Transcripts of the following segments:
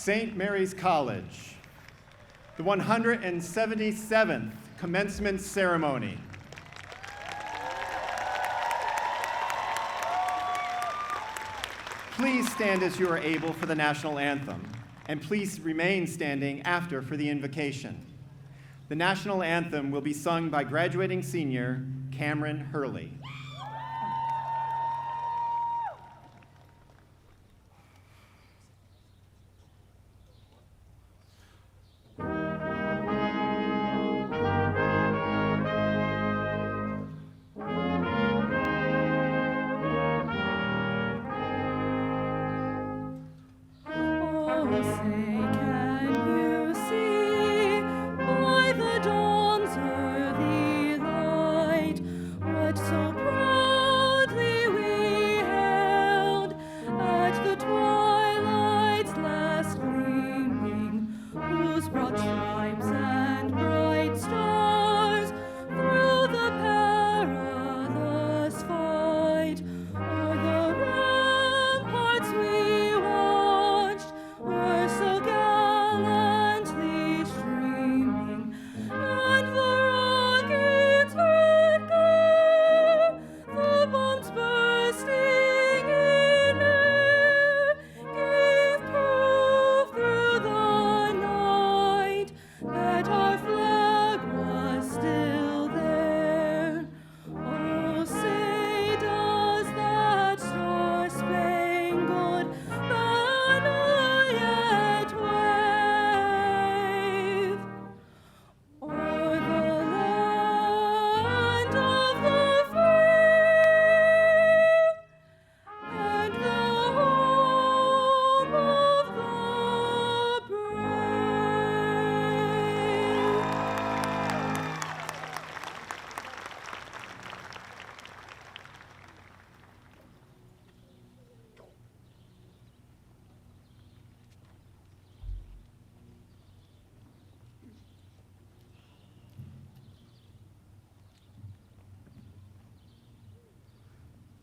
St. Mary's College, the 177th Commencement Ceremony. Please stand as you are able for the national anthem, and please remain standing after for the invocation. The national anthem will be sung by graduating senior Cameron Hurley.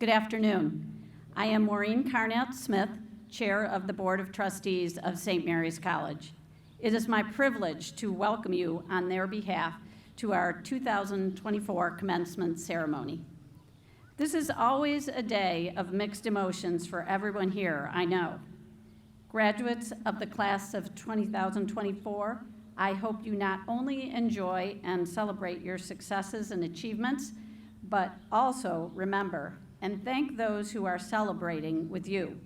Good afternoon. I am Maureen Carnett-Smith, Chair of the Board of Trustees of St. Mary's College. It is my privilege to welcome you on their behalf to our 2024 commencement ceremony. This is always a day of mixed emotions for everyone here, I know. Graduates of the class of 2024, I hope you not only enjoy and celebrate your successes and achievements, but also remember and thank those who are celebrating with you,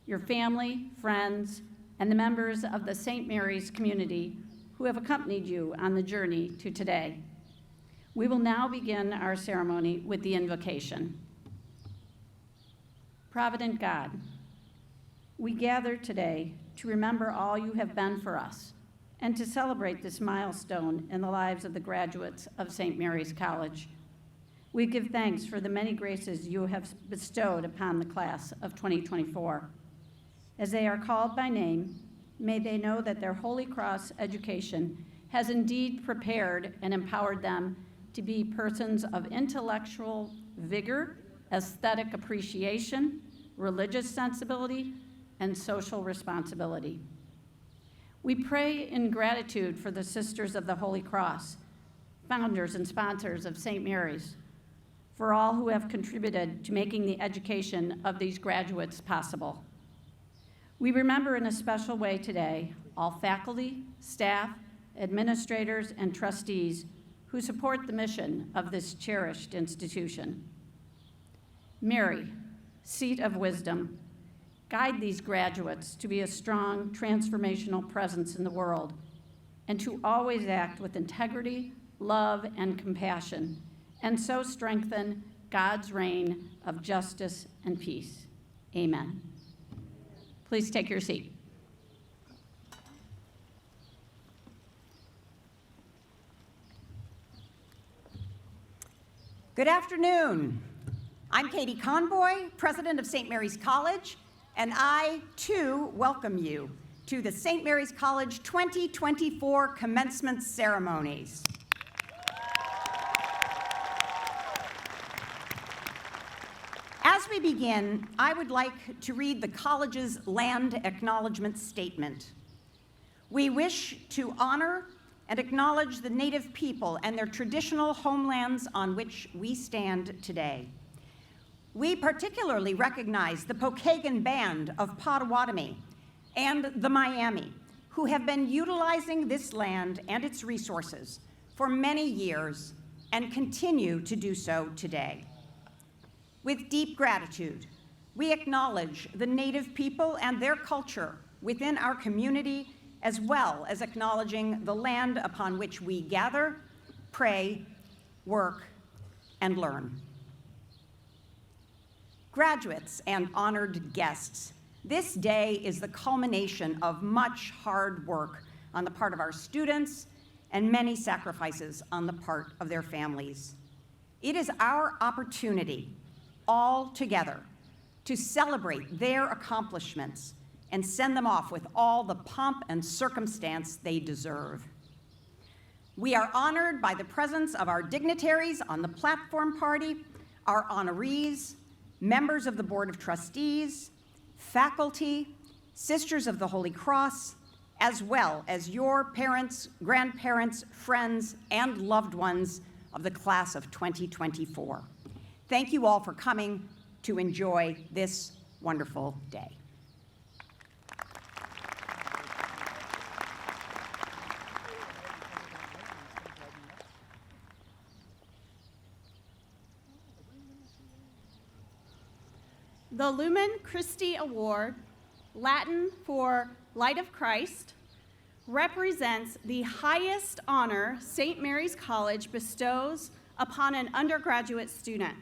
your family, friends, and the members of the St. Mary's community who have accompanied you on the journey to today. We will now begin our ceremony with the invocation. Provident God, we gather today to remember all you have been for us and to celebrate this milestone in the lives of the graduates of St. Mary's College. We give thanks for the many graces you have bestowed upon the class of 2024. As they are called by name, may they know that their Holy Cross education has indeed prepared and empowered them to be persons of intellectual vigor, aesthetic appreciation, religious sensibility, and social responsibility. We pray in gratitude for the Sisters of the Holy Cross, founders and sponsors of St. Mary's, for all who have contributed to making the education of these graduates possible. We remember in a special way today all faculty, staff, administrators, and trustees who support the mission of this cherished institution. Mary, seat of wisdom, guide these graduates to be a strong, transformational presence in the world and to always act with integrity, love, and compassion, and so strengthen God's reign of justice and peace. Amen. Please take your seat. Good afternoon. I'm Katie Conboy, president of St. Mary's College, and I, too, welcome you to the St. Mary's College 2024 commencement ceremonies. As we begin, I would like to read the college's land acknowledgement statement. We wish to honor and acknowledge the Native people and their traditional homelands on which we stand today. We particularly recognize the Pokagon Band of Potawatomi and the Miami, who have been utilizing this land and its resources for many years and continue to do so today. With deep gratitude, we acknowledge the Native people and their culture within our community, as well as acknowledging the land upon which we gather, pray, work, and learn. Graduates and honored guests, this day is the culmination of much hard work on the part of our students and many sacrifices on the part of their families. It is our opportunity, all together, to celebrate their accomplishments and send them off with all the pomp and circumstance they deserve. We are honored by the presence of our dignitaries on the platform party, our honorees, members of the Board of Trustees, faculty, Sisters of the Holy Cross, as well as your parents, grandparents, friends, and loved ones of the class of 2024. Thank you all for coming to enjoy this wonderful day. The Lumen Christi Award, Latin for Light of Christ, represents the highest honor St. Mary's College bestows upon an undergraduate student.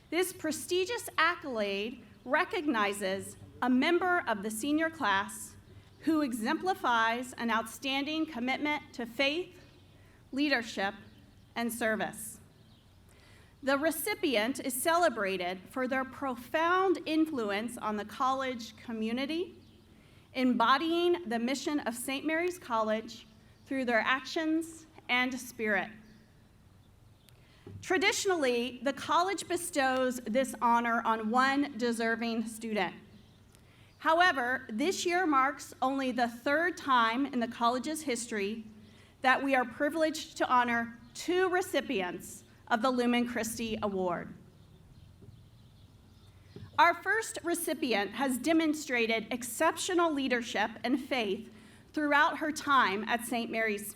This prestigious accolade recognizes a member of the senior class who exemplifies an outstanding commitment to faith, leadership, and service. The recipient is celebrated for their profound influence on the college community, embodying the mission of St. Mary's College through their actions and spirit. Traditionally, the college bestows this honor on one deserving student. However, this year marks only the third time in the college's history that we are privileged to honor two recipients of the Lumen Christi Award. Our first recipient has demonstrated exceptional leadership and faith throughout her time at St. Mary's.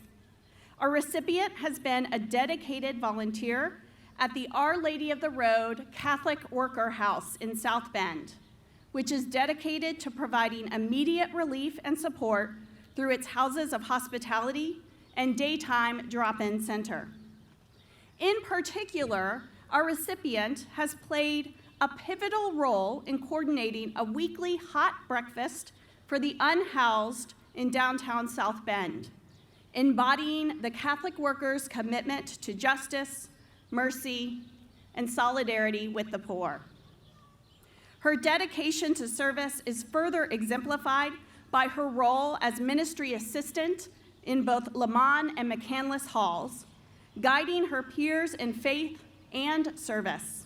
Our recipient has been a dedicated volunteer at the Our Lady of the Road Catholic Worker House in South Bend, which is dedicated to providing immediate relief and support through its houses of hospitality and daytime drop-in center. In particular, our recipient has played a pivotal role in coordinating a weekly hot breakfast for the unhoused in downtown South Bend, embodying the Catholic workers' commitment to justice, mercy, and solidarity with the poor. Her dedication to service is further exemplified by her role as ministry assistant in both Lamont and McCandless Halls, guiding her peers in faith and service.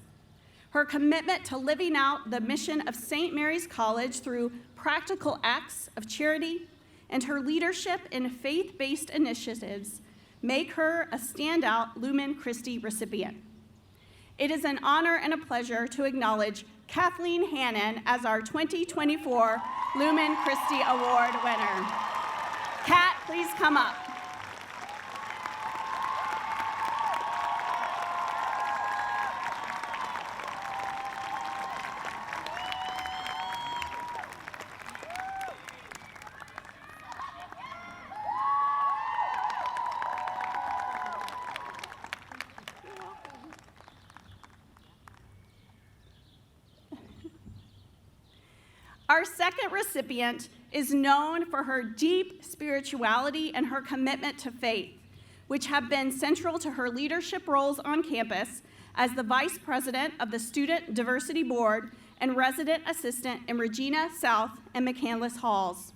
Her commitment to living out the mission of St. Mary's College through practical acts of charity and her leadership in faith-based initiatives make her a standout Lumen Christi recipient. It is an honor and a pleasure to acknowledge Kathleen Hannon as our 2024 Lumen Christi Award winner. Kat, please come up. Our second recipient is known for her deep spirituality and her commitment to faith, which have been central to her leadership roles on campus as the Vice President of the Student Diversity Board and Resident Assistant in Regina South and McCandless Halls.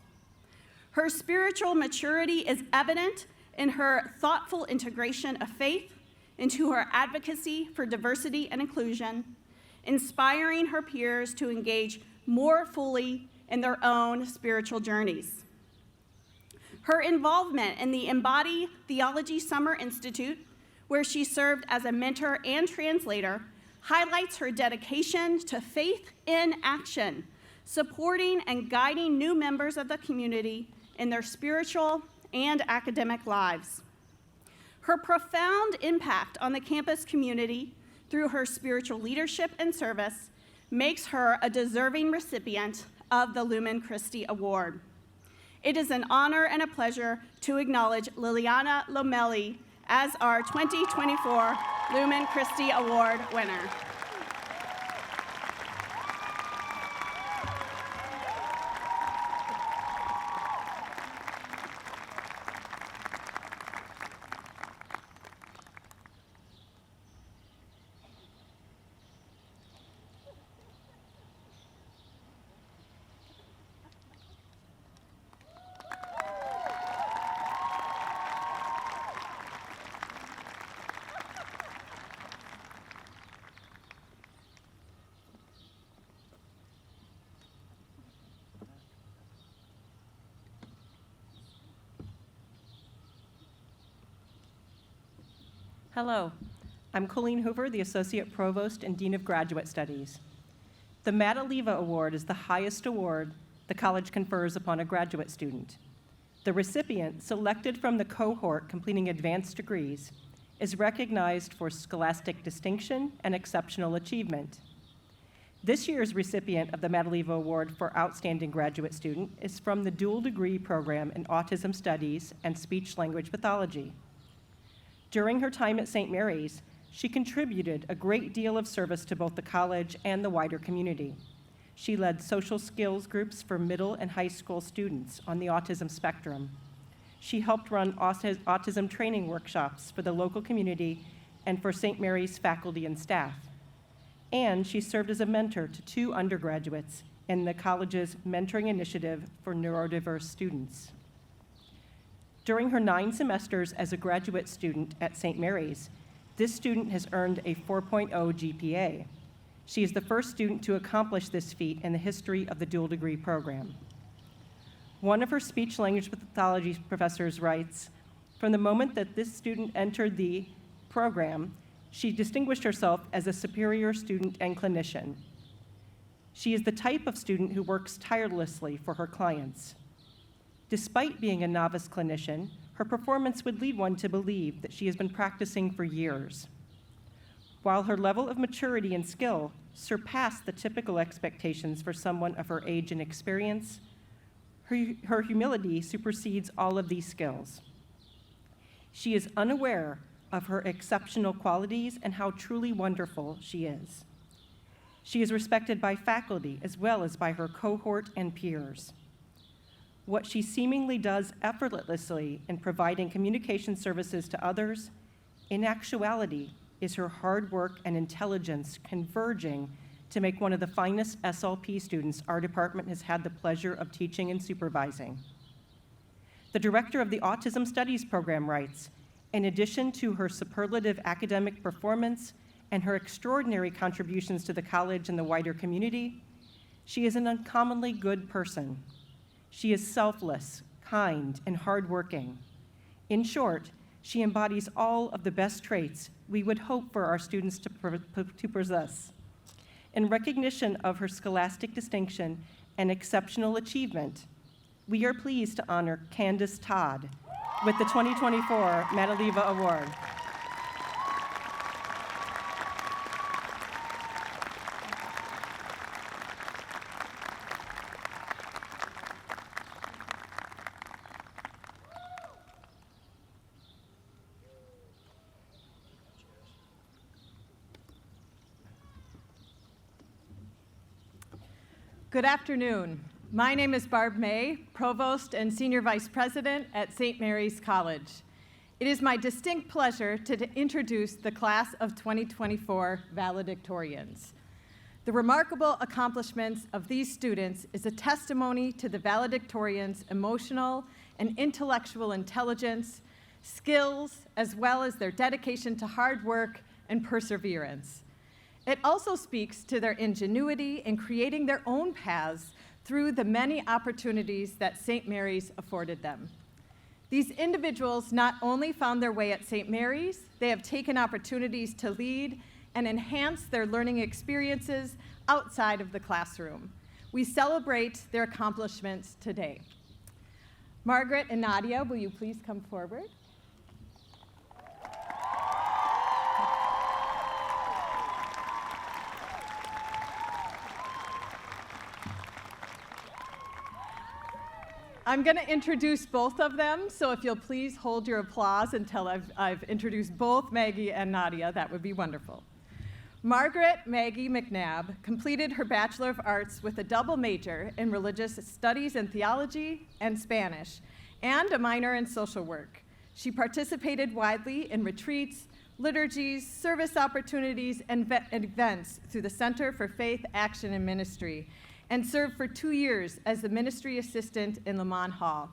Her spiritual maturity is evident in her thoughtful integration of faith into her advocacy for diversity and inclusion, inspiring her peers to engage more fully in their own spiritual journeys. Her involvement in the Embody Theology Summer Institute, where she served as a mentor and translator, highlights her dedication to faith in action, supporting and guiding new members of the community in their spiritual and academic lives. Her profound impact on the campus community through her spiritual leadership and service makes her a deserving recipient of the Lumen Christi Award. It is an honor and a pleasure to acknowledge Liliana Lomelli as our 2024 Lumen Christi Award winner. Hello, I'm Colleen Hoover, the Associate Provost and Dean of Graduate Studies. The Madaleva Award is the highest award the college confers upon a graduate student. The recipient, selected from the cohort completing advanced degrees, is recognized for scholastic distinction and exceptional achievement. This year's recipient of the Madaleva Award for Outstanding Graduate Student is from the dual degree program in Autism Studies and Speech-Language Pathology. During her time at St. Mary's, she contributed a great deal of service to both the college and the wider community. She led social skills groups for middle and high school students on the autism spectrum. She helped run autism training workshops for the local community and for St. Mary's faculty and staff. And she served as a mentor to 2 undergraduates in the college's mentoring initiative for neurodiverse students. During her 9 semesters as a graduate student at St. Mary's, this student has earned a 4.0 GPA. She is the first student to accomplish this feat in the history of the dual degree program. One of her speech-language pathology professors writes, "From the moment that this student entered the program, she distinguished herself as a superior student and clinician. She is the type of student who works tirelessly for her clients. Despite being a novice clinician, her performance would lead one to believe that she has been practicing for years. While her level of maturity and skill surpassed the typical expectations for someone of her age and experience, her humility supersedes all of these skills. She is unaware of her exceptional qualities and how truly wonderful she is. She is respected by faculty as well as by her cohort and peers. What she seemingly does effortlessly in providing communication services to others, in actuality, is her hard work and intelligence converging to make one of the finest SLP students our department has had the pleasure of teaching and supervising. The director of the Autism Studies program writes, in addition to her superlative academic performance and her extraordinary contributions to the college and the wider community, she is an uncommonly good person. She is selfless, kind, and hardworking. In short, she embodies all of the best traits we would hope for our students to possess. In recognition of her scholastic distinction and exceptional achievement, we are pleased to honor Candace Todd with the 2024 Madaliva Award. Good afternoon. My name is Barb May, Provost and Senior Vice President at St. Mary's College. It is my distinct pleasure to introduce the class of 2024 valedictorians. The remarkable accomplishments of these students is a testimony to the valedictorians' emotional and intellectual intelligence, skills, as well as their dedication to hard work and perseverance. It also speaks to their ingenuity in creating their own paths through the many opportunities that St. Mary's afforded them. These individuals not only found their way at St. Mary's, they have taken opportunities to lead and enhance their learning experiences outside of the classroom. We celebrate their accomplishments today. Margaret and Nadia, will you please come forward? I'm going to introduce both of them, so if you'll please hold your applause until I've introduced both Maggie and Nadia, that would be wonderful. Margaret Maggie McNabb completed her Bachelor of Arts with a double major in Religious Studies and Theology and Spanish, and a minor in social work. She participated widely in retreats, liturgies, service opportunities, and events through the Center for Faith, Action, and Ministry, and served for 2 years as the ministry assistant in Lamont Hall.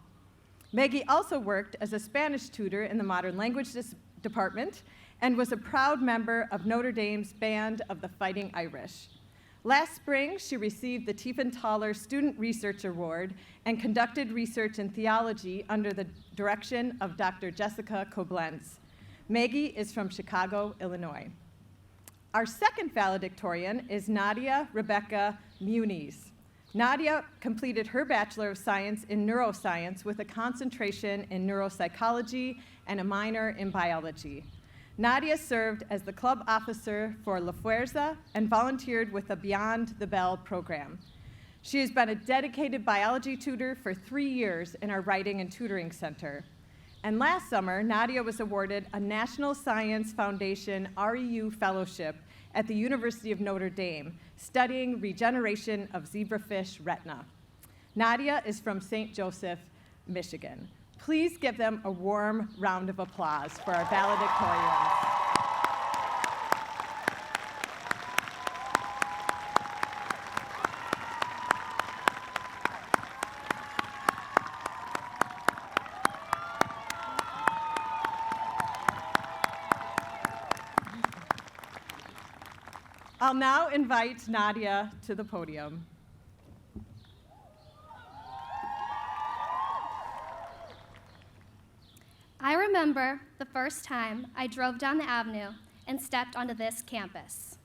Maggie also worked as a Spanish tutor in the Modern Languages Department and was a proud member of Notre Dame's Band of the Fighting Irish. Last spring, she received the Tiefenthaler Student Research Award and conducted research in theology under the direction of Dr. Jessica Koblenz. Maggie is from Chicago, Illinois. Our second valedictorian is Nadia Rebecca Muniz. Nadia completed her Bachelor of Science in Neuroscience with a concentration in neuropsychology and a minor in biology. Nadia served as the club officer for La Fuerza and volunteered with the Beyond the Bell program. She has been a dedicated biology tutor for 3 years in our Writing and Tutoring Center. And last summer, Nadia was awarded a National Science Foundation REU Fellowship at the University of Notre Dame, studying regeneration of zebrafish retina. Nadia is from St. Joseph, Michigan. Please give them a warm round of applause for our valedictorians. I'll now invite Nadia to the podium. I remember the first time I drove down the avenue and stepped onto this campus.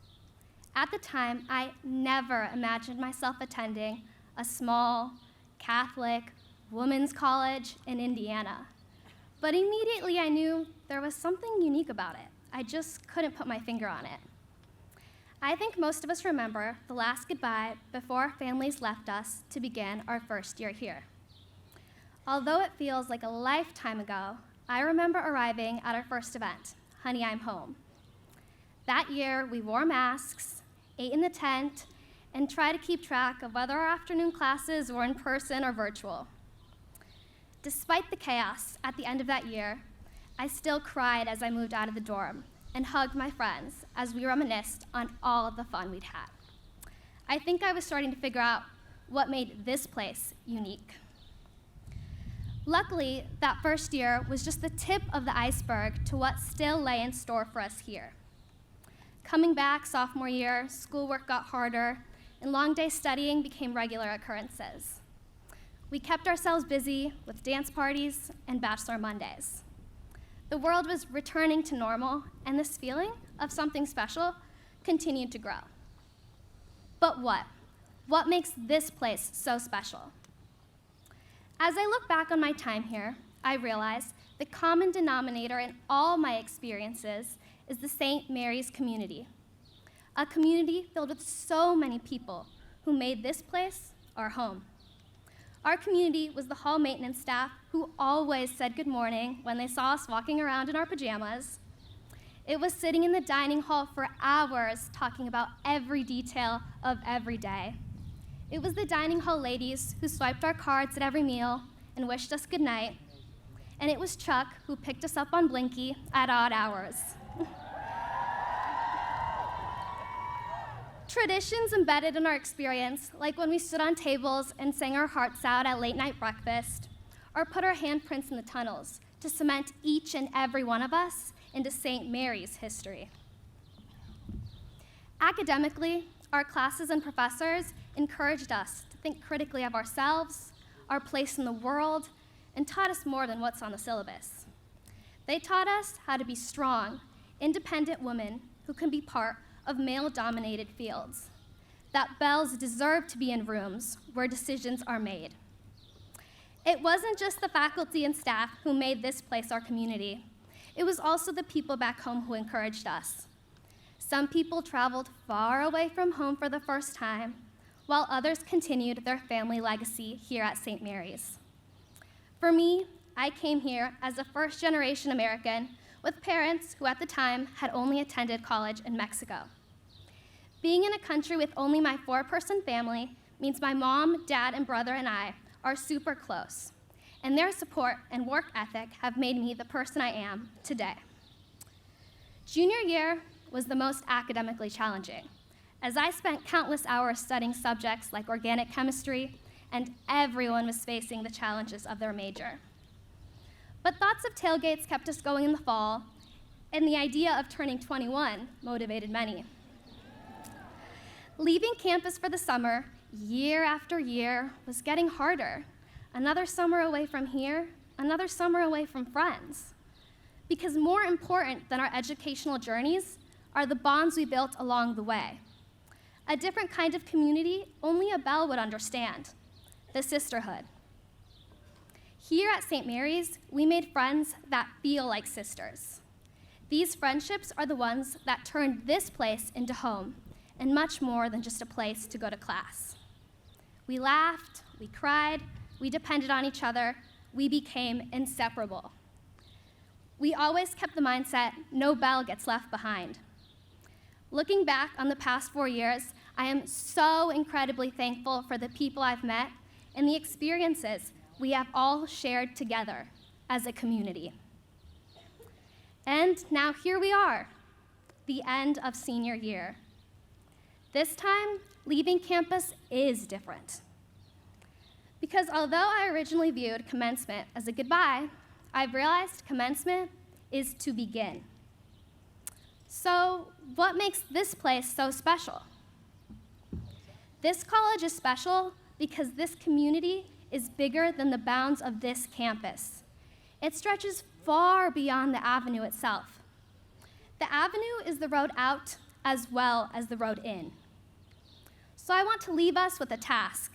At the time, I never imagined myself attending a small, Catholic, women's college in Indiana. But immediately I knew there was something unique about it. I just couldn't put my finger on it. I think most of us remember the last goodbye before our families left us to begin our first year here. Although it feels like a lifetime ago, I remember arriving at our first event, Honey, I'm Home. That year, we wore masks, ate in the tent, and tried to keep track of whether our afternoon classes were in person or virtual. Despite the chaos at the end of that year, I still cried as I moved out of the dorm and hugged my friends as we reminisced on all of the fun we'd had. I think I was starting to figure out what made this place unique. Luckily, that first year was just the tip of the iceberg to what still lay in store for us here. Coming back sophomore year, schoolwork got harder, and long day studying became regular occurrences. We kept ourselves busy with dance parties and Bachelor Mondays. The world was returning to normal, and this feeling of something special continued to grow. But what? What makes this place so special? As I look back on my time here, I realize the common denominator in all my experiences is the St. Mary's community, a community filled with so many people who made this place our home. Our community was the hall maintenance staff who always said good morning when they saw us walking around in our pajamas. It was sitting in the dining hall for hours talking about every detail of every day. It was the dining hall ladies who swiped our cards at every meal and wished us good night. And it was Chuck who picked us up on Blinky at odd hours. Traditions embedded in our experience, like when we stood on tables and sang our hearts out at late night breakfast, or put our handprints in the tunnels to cement each and every one of us into St. Mary's history. Academically, our classes and professors encouraged us to think critically of ourselves, our place in the world, and taught us more than what's on the syllabus. They taught us how to be strong, independent women who can be part of male-dominated fields, that belles deserve to be in rooms where decisions are made. It wasn't just the faculty and staff who made this place our community. It was also the people back home who encouraged us. Some people traveled far away from home for the first time, while others continued their family legacy here at St. Mary's. For me, I came here as a first-generation American with parents who at the time had only attended college in Mexico. Being in a country with only my 4-person family means my mom, dad, and brother and I are super close, and their support and work ethic have made me the person I am today. Junior year was the most academically challenging, as I spent countless hours studying subjects like organic chemistry, and everyone was facing the challenges of their major. But thoughts of tailgates kept us going in the fall, and the idea of turning 21 motivated many. Leaving campus for the summer, year after year, was getting harder. Another summer away from here, another summer away from friends. Because more important than our educational journeys are the bonds we built along the way. A different kind of community only a belle would understand, the sisterhood. Here at St. Mary's, we made friends that feel like sisters. These friendships are the ones that turned this place into home, and much more than just a place to go to class. We laughed, we cried, we depended on each other, we became inseparable. We always kept the mindset, no belle gets left behind. Looking back on the past 4 years, I am so incredibly thankful for the people I've met and the experiences we have all shared together as a community. And now here we are, the end of senior year. This time, leaving campus is different. Because although I originally viewed commencement as a goodbye, I've realized commencement is to begin. So, what makes this place so special? This college is special because this community is bigger than the bounds of this campus. It stretches far beyond the avenue itself. The avenue is the road out as well as the road in. So I want to leave us with a task,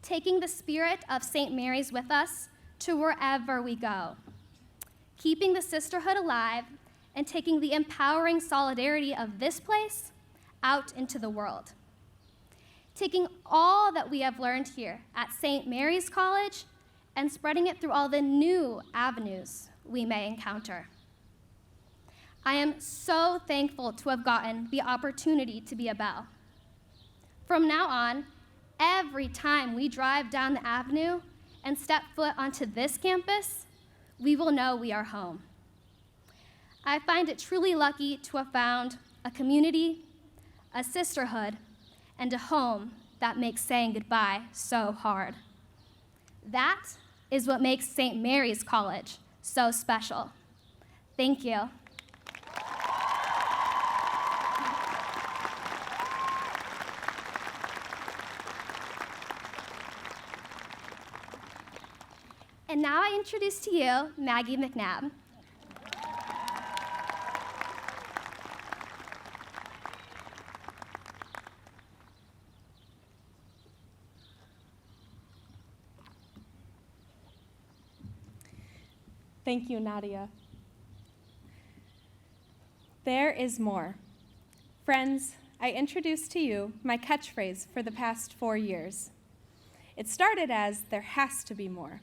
taking the spirit of St. Mary's with us to wherever we go, keeping the sisterhood alive and taking the empowering solidarity of this place out into the world. Taking all that we have learned here at St. Mary's College and spreading it through all the new avenues we may encounter. I am so thankful to have gotten the opportunity to be a belle. From now on, every time we drive down the avenue and step foot onto this campus, we will know we are home. I find it truly lucky to have found a community, a sisterhood, and a home that makes saying goodbye so hard. That is what makes St. Mary's College so special. Thank you. And now I introduce to you Maggie McNabb. Thank you, Nadia. There is more. Friends, I introduce to you my catchphrase for the past 4 years. It started as, "There has to be more,"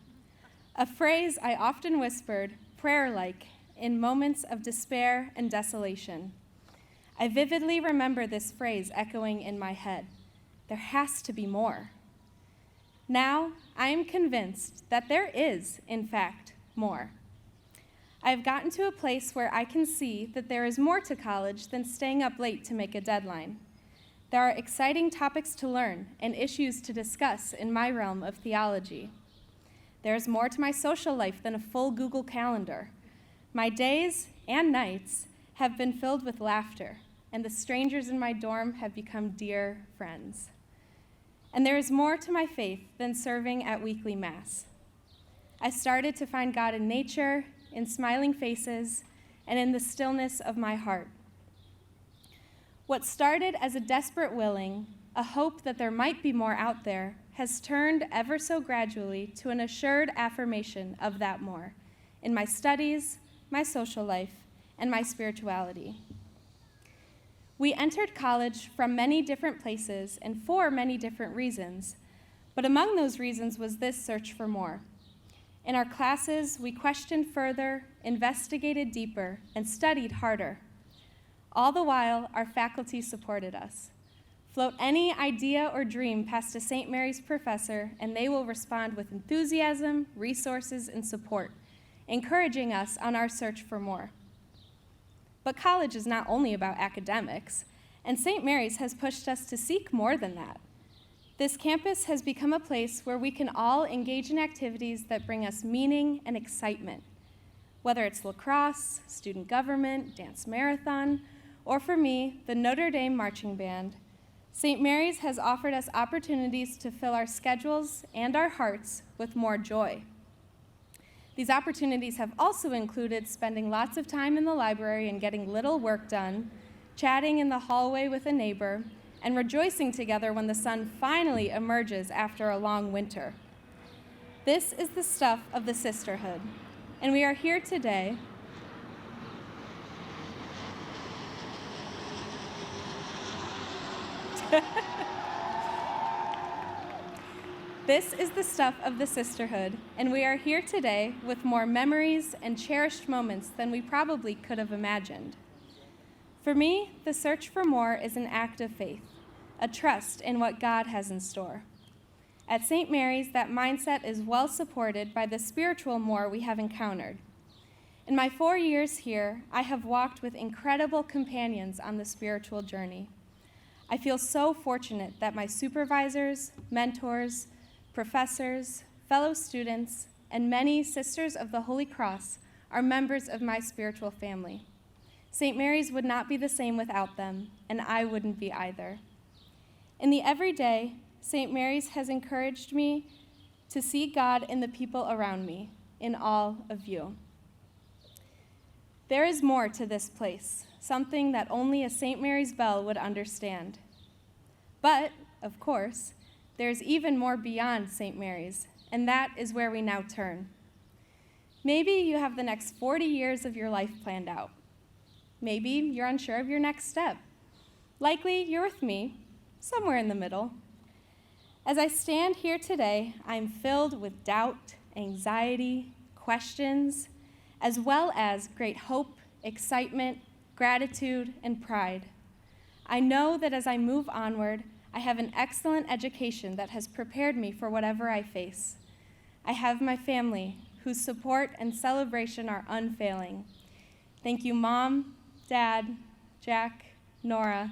a phrase I often whispered, prayer-like, in moments of despair and desolation. I vividly remember this phrase echoing in my head, "There has to be more." Now, I am convinced that there is, in fact, more. I have gotten to a place where I can see that there is more to college than staying up late to make a deadline. There are exciting topics to learn and issues to discuss in my realm of theology. There is more to my social life than a full Google Calendar. My days and nights have been filled with laughter, and the strangers in my dorm have become dear friends. And there is more to my faith than serving at weekly Mass. I started to find God in nature, in smiling faces, and in the stillness of my heart. What started as a desperate willing, a hope that there might be more out there, has turned ever so gradually to an assured affirmation of that more in my studies, my social life, and my spirituality. We entered college from many different places and for many different reasons, but among those reasons was this search for more. In our classes, we questioned further, investigated deeper, and studied harder. All the while, our faculty supported us. Float any idea or dream past a St. Mary's professor, and they will respond with enthusiasm, resources, and support, encouraging us on our search for more. But college is not only about academics, and St. Mary's has pushed us to seek more than that. This campus has become a place where we can all engage in activities that bring us meaning and excitement. Whether it's lacrosse, student government, dance marathon, or for me, the Notre Dame Marching Band, St. Mary's has offered us opportunities to fill our schedules and our hearts with more joy. These opportunities have also included spending lots of time in the library and getting little work done, chatting in the hallway with a neighbor, and rejoicing together when the sun finally emerges after a long winter. This is the stuff of the sisterhood, and we are here today This is the stuff of the sisterhood, and we are here today with more memories and cherished moments than we probably could have imagined. For me, the search for more is an act of faith, a trust in what God has in store. At St. Mary's, that mindset is well supported by the spiritual more we have encountered. In my 4 years here, I have walked with incredible companions on the spiritual journey. I feel so fortunate that my supervisors, mentors, professors, fellow students, and many Sisters of the Holy Cross are members of my spiritual family. St. Mary's would not be the same without them, and I wouldn't be either. In the everyday, St. Mary's has encouraged me to see God in the people around me, in all of you. There is more to this place, something that only a St. Mary's bell would understand. But, of course, there's even more beyond St. Mary's, and that is where we now turn. Maybe you have the next 40 years of your life planned out. Maybe you're unsure of your next step. Likely you're with me, somewhere in the middle. As I stand here today, I'm filled with doubt, anxiety, questions, as well as great hope, excitement, gratitude, and pride. I know that as I move onward, I have an excellent education that has prepared me for whatever I face. I have my family, whose support and celebration are unfailing. Thank you, Mom, Dad, Jack, Nora,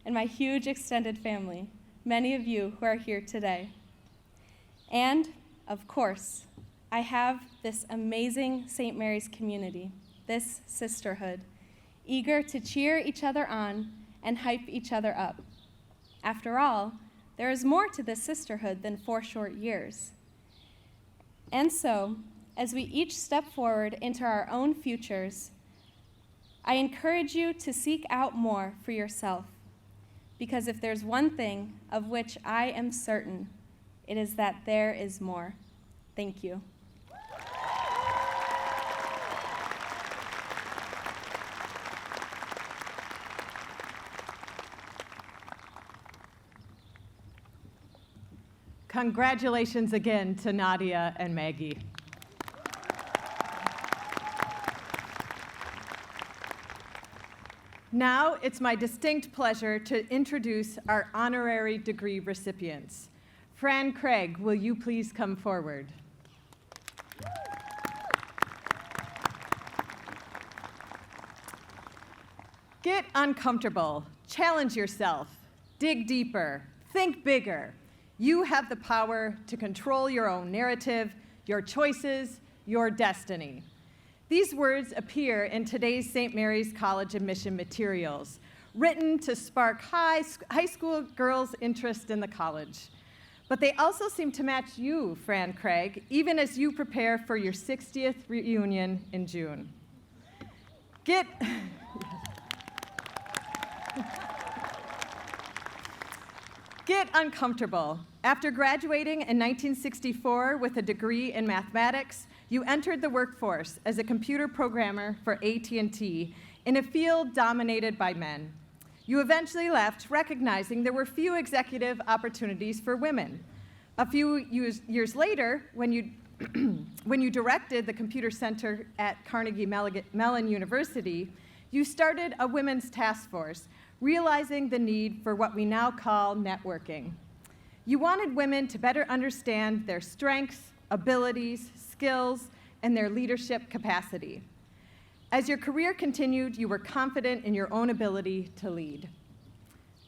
and my huge extended family many of you who are here today. And, of course, I have this amazing St. Mary's community, this sisterhood, eager to cheer each other on and hype each other up. After all, there is more to this sisterhood than 4 short years. And so, as we each step forward into our own futures, I encourage you to seek out more for yourself, because if there's one thing of which I am certain, it is that there is more. Thank you. Congratulations again to Nadia and Maggie. Now it's my distinct pleasure to introduce our honorary degree recipients. Fran Craig, will you please come forward? Get uncomfortable, challenge yourself, dig deeper, think bigger. You have the power to control your own narrative, your choices, your destiny. These words appear in today's St. Mary's College admission materials, written to spark high school girls' interest in the college. But they also seem to match you, Fran Craig, even as you prepare for your 60th reunion in June. Get uncomfortable. After graduating in 1964 with a degree in mathematics, you entered the workforce as a computer programmer for AT&T in a field dominated by men. You eventually left, recognizing there were few executive opportunities for women. A few years later, when you directed the computer center at Carnegie Mellon University, you started a women's task force, realizing the need for what we now call networking. You wanted women to better understand their strengths, abilities, skills, and their leadership capacity. As your career continued, you were confident in your own ability to lead.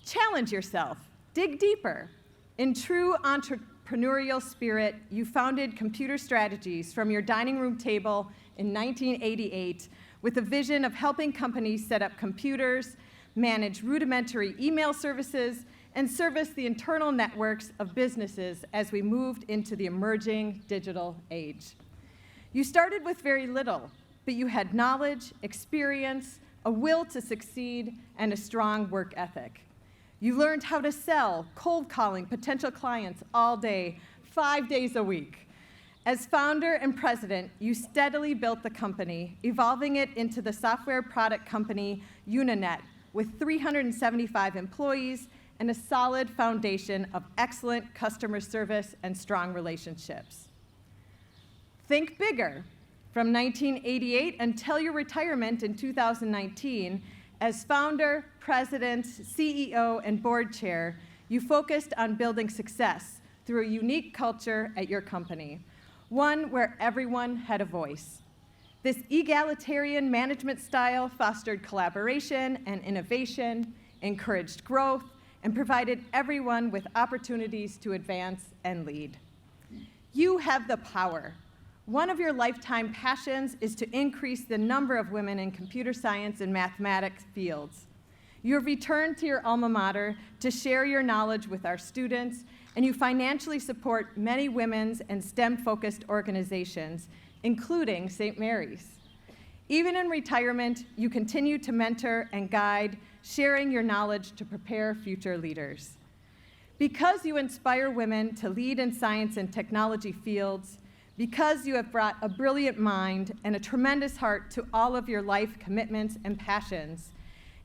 Challenge yourself, dig deeper. In true entrepreneurial spirit, you founded Computer Strategies from your dining room table in 1988 with a vision of helping companies set up computers, manage rudimentary email services, and service the internal networks of businesses as we moved into the emerging digital age. You started with very little, but you had knowledge, experience, a will to succeed, and a strong work ethic. You learned how to sell, cold calling potential clients all day, 5 days a week. As founder and president, you steadily built the company, evolving it into the software product company Uninet, with 375 employees and a solid foundation of excellent customer service and strong relationships. Think bigger. From 1988 until your retirement in 2019, as founder, president, CEO, and board chair, you focused on building success through a unique culture at your company, one where everyone had a voice. This egalitarian management style fostered collaboration and innovation, encouraged growth, and provided everyone with opportunities to advance and lead. You have the power. One of your lifetime passions is to increase the number of women in computer science and mathematics fields. You have returned to your alma mater to share your knowledge with our students, and you financially support many women's and STEM-focused organizations, including St. Mary's. Even in retirement, you continue to mentor and guide, sharing your knowledge to prepare future leaders. Because you inspire women to lead in science and technology fields, because you have brought a brilliant mind and a tremendous heart to all of your life commitments and passions,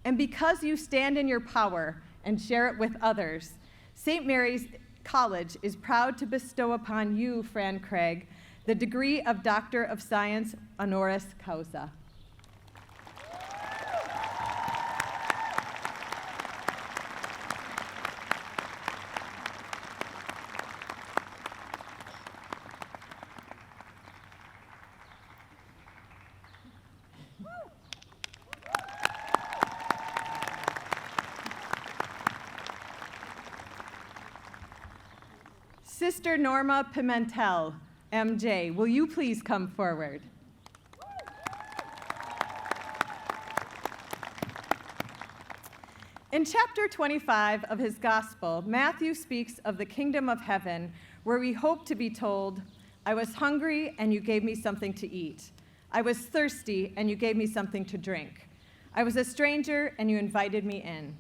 and because you stand in your power and share it with others, St. Mary's College is proud to bestow upon you, Fran Craig, the degree of Doctor of Science honoris causa. Sister Norma Pimentel, MJ, will you please come forward? In chapter 25 of his gospel, Matthew speaks of the kingdom of heaven, where we hope to be told, "I was hungry, and you gave me something to eat. I was thirsty, and you gave me something to drink. I was a stranger, and you invited me in."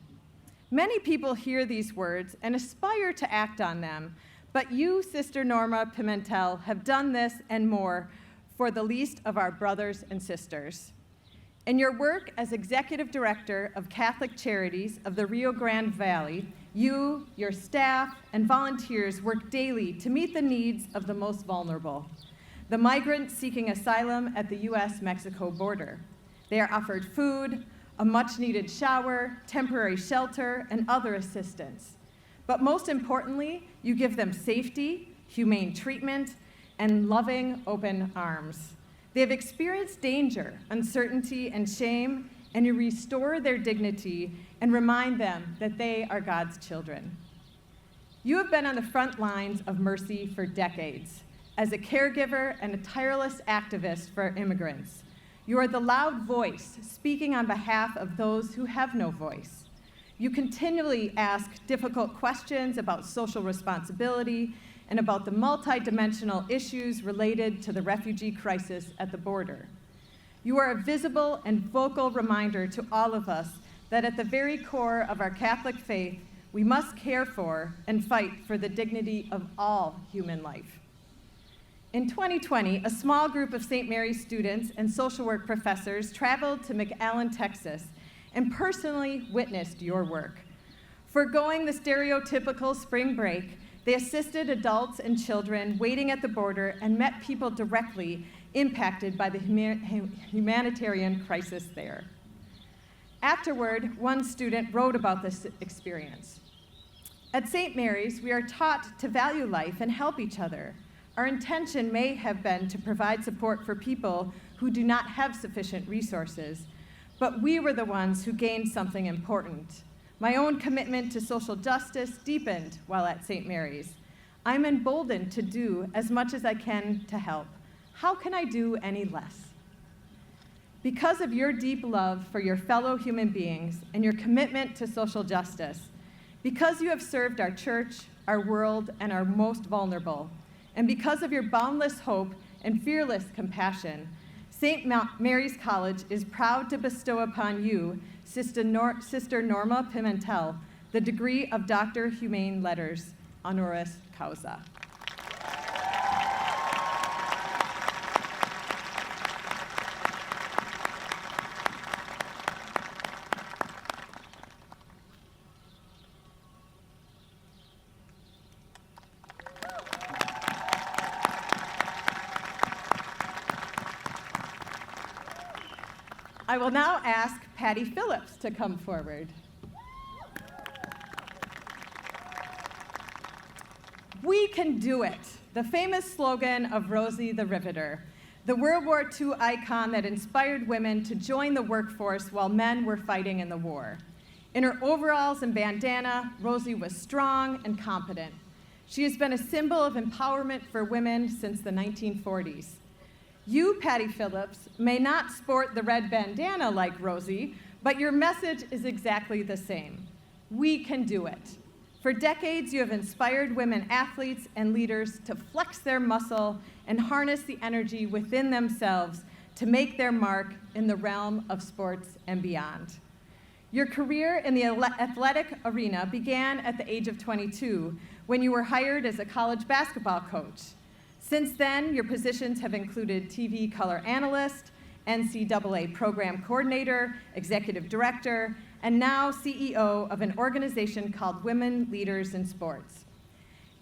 Many people hear these words and aspire to act on them, but you, Sister Norma Pimentel, have done this and more for the least of our brothers and sisters. In your work as Executive Director of Catholic Charities of the Rio Grande Valley, you, your staff, and volunteers work daily to meet the needs of the most vulnerable, the migrants seeking asylum at the US-Mexico border. They are offered food, a much-needed shower, temporary shelter, and other assistance. But most importantly, you give them safety, humane treatment, and loving, open arms. They have experienced danger, uncertainty, and shame, and you restore their dignity and remind them that they are God's children. You have been on the front lines of mercy for decades, as a caregiver and a tireless activist for immigrants. You are the loud voice speaking on behalf of those who have no voice. You continually ask difficult questions about social responsibility and about the multidimensional issues related to the refugee crisis at the border. You are a visible and vocal reminder to all of us that at the very core of our Catholic faith, we must care for and fight for the dignity of all human life. In 2020, a small group of St. Mary's students and social work professors traveled to McAllen, Texas, and personally witnessed your work. Forgoing the stereotypical spring break, they assisted adults and children waiting at the border and met people directly impacted by the humanitarian crisis there. Afterward, one student wrote about this experience. At St. Mary's, we are taught to value life and help each other. Our intention may have been to provide support for people who do not have sufficient resources, but we were the ones who gained something important. My own commitment to social justice deepened while at St. Mary's. I'm emboldened to do as much as I can to help. How can I do any less? Because of your deep love for your fellow human beings and your commitment to social justice, because you have served our church, our world, and our most vulnerable, and because of your boundless hope and fearless compassion, St. Mary's College is proud to bestow upon you, Sister Norma Pimentel, the degree of Doctor Humane Letters, honoris causa. I will now ask Patty Phillips to come forward. "We can do it," the famous slogan of Rosie the Riveter, the World War II icon that inspired women to join the workforce while men were fighting in the war. In her overalls and bandana, Rosie was strong and competent. She has been a symbol of empowerment for women since the 1940s. You, Patty Phillips, may not sport the red bandana like Rosie, but your message is exactly the same. We can do it. For decades, you have inspired women athletes and leaders to flex their muscle and harness the energy within themselves to make their mark in the realm of sports and beyond. Your career in the athletic arena began at the age of 22 when you were hired as a college basketball coach. Since then, your positions have included TV color analyst, NCAA program coordinator, executive director, and now CEO of an organization called Women Leaders in Sports.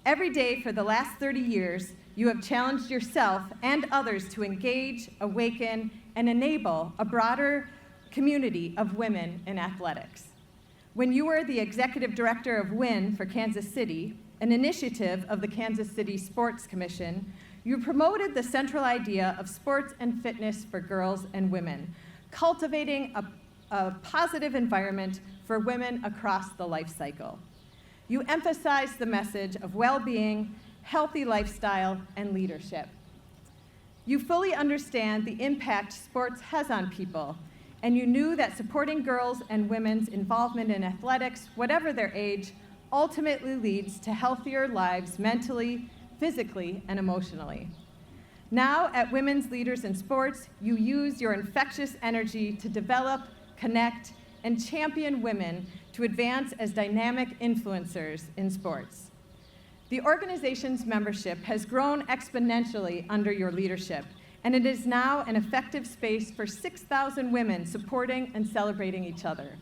Every day for the last 30 years, you have challenged yourself and others to engage, awaken, and enable a broader community of women in athletics. When you were the executive director of WIN for Kansas City, an initiative of the Kansas City Sports Commission, you promoted the central idea of sports and fitness for girls and women, cultivating a positive environment for women across the life cycle. You emphasized the message of well-being, healthy lifestyle, and leadership. You fully understand the impact sports has on people, and you knew that supporting girls and women's involvement in athletics, whatever their age, ultimately leads to healthier lives mentally, physically, and emotionally. Now, at Women's Leaders in Sports, you use your infectious energy to develop, connect, and champion women to advance as dynamic influencers in sports. The organization's membership has grown exponentially under your leadership, and it is now an effective space for 6,000 women supporting and celebrating each other.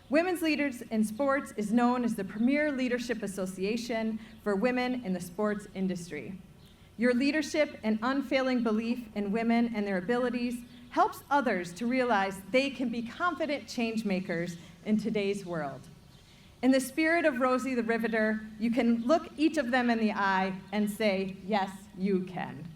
Women's Leaders in Sports is known as the premier leadership association for women in the sports industry. Your leadership and unfailing belief in women and their abilities helps others to realize they can be confident change makers in today's world. In the spirit of Rosie the Riveter, you can look each of them in the eye and say, yes, you can.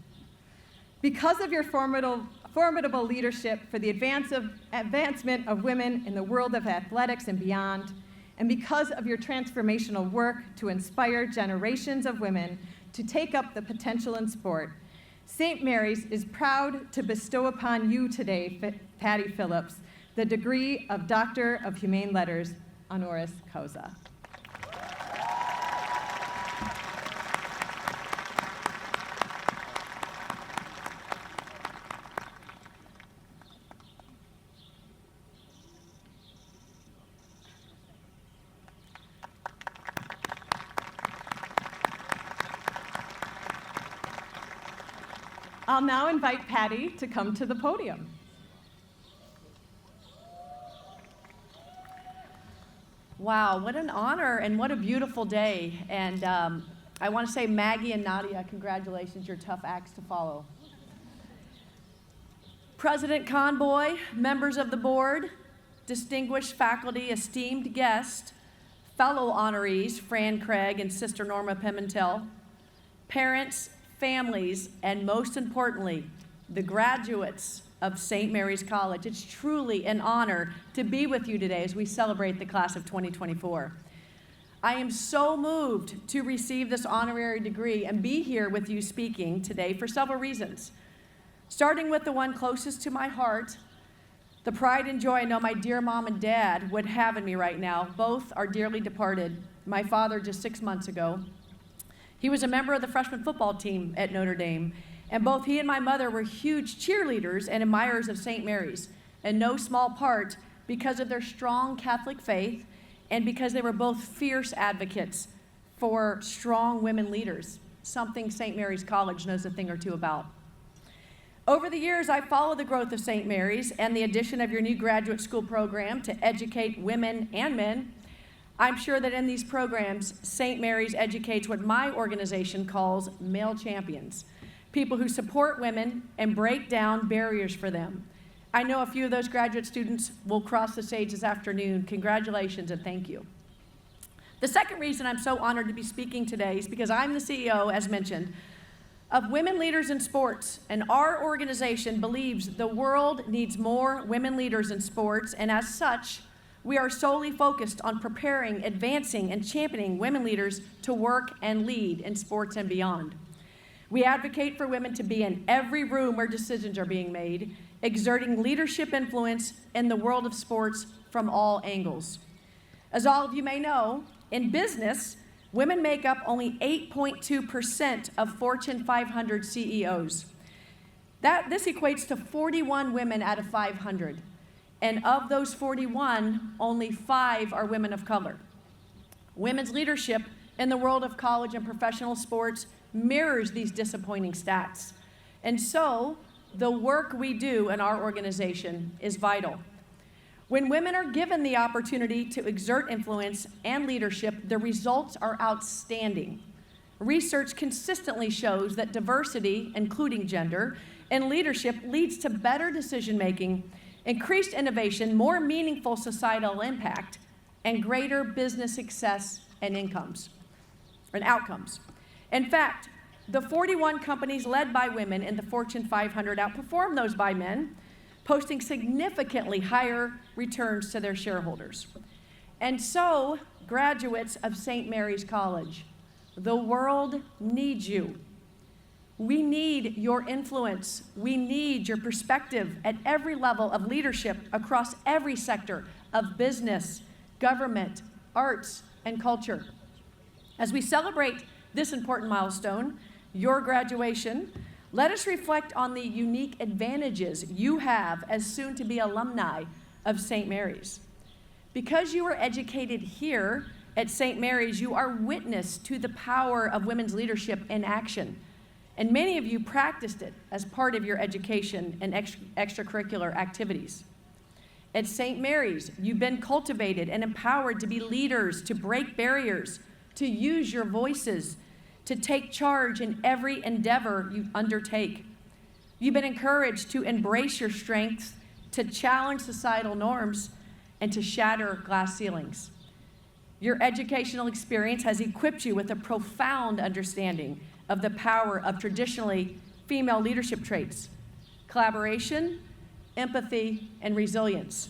Because of your formidable leadership for the advancement of women in the world of athletics and beyond, and because of your transformational work to inspire generations of women to take up the potential in sport, St. Mary's is proud to bestow upon you today, Patty Phillips, the degree of Doctor of Humane Letters, honoris causa. I'll now invite Patty to come to the podium. Wow, what an honor and what a beautiful day. And I want to say, Maggie and Nadia, congratulations, you're tough acts to follow. President Conboy, members of the board, distinguished faculty, esteemed guests, fellow honorees, Fran Craig and Sister Norma Pimentel, parents, families, and most importantly, the graduates of St. Mary's College. It's truly an honor to be with you today as we celebrate the class of 2024. I am so moved to receive this honorary degree and be here with you speaking today for several reasons. Starting with the one closest to my heart, the pride and joy I know my dear mom and dad would have in me right now. Both are dearly departed. My father just 6 months ago. He was a member of the freshman football team at Notre Dame, and both he and my mother were huge cheerleaders and admirers of St. Mary's, in no small part because of their strong Catholic faith and because they were both fierce advocates for strong women leaders, something St. Mary's College knows a thing or two about. Over the years, I followed the growth of St. Mary's and the addition of your new graduate school program to educate women and men. I'm sure that in these programs, St. Mary's educates what my organization calls male champions, people who support women and break down barriers for them. I know a few of those graduate students will cross the stage this afternoon. Congratulations and thank you. The second reason I'm so honored to be speaking today is because I'm the CEO, as mentioned, of Women Leaders in Sports, and our organization believes the world needs more women leaders in sports, and as such, we are solely focused on preparing, advancing, and championing women leaders to work and lead in sports and beyond. We advocate for women to be in every room where decisions are being made, exerting leadership influence in the world of sports from all angles. As all of you may know, in business, women make up only 8.2% of Fortune 500 CEOs. This equates to 41 women out of 500. And of those 41, only 5 are women of color. Women's leadership in the world of college and professional sports mirrors these disappointing stats. And so, the work we do in our organization is vital. When women are given the opportunity to exert influence and leadership, the results are outstanding. Research consistently shows that diversity, including gender, in leadership leads to better decision-making, increased innovation, more meaningful societal impact, and greater business success and outcomes. In fact, the 41 companies led by women in the Fortune 500 outperformed those by men, posting significantly higher returns to their shareholders. And so, graduates of St. Mary's College, The world needs you. We need your influence. We need your perspective at every level of leadership across every sector of business, government, arts, and culture. As we celebrate this important milestone, your graduation, let us reflect on the unique advantages you have as soon-to-be alumni of St. Mary's. Because you were educated here at St. Mary's, you are witness to the power of women's leadership in action. And many of you practiced it as part of your education and extracurricular activities. At St. Mary's, you've been cultivated and empowered to be leaders, to break barriers, to use your voices, to take charge in every endeavor you undertake. You've been encouraged to embrace your strengths, to challenge societal norms, and to shatter glass ceilings. Your educational experience has equipped you with a profound understanding of the power of traditionally female leadership traits: collaboration, empathy, and resilience.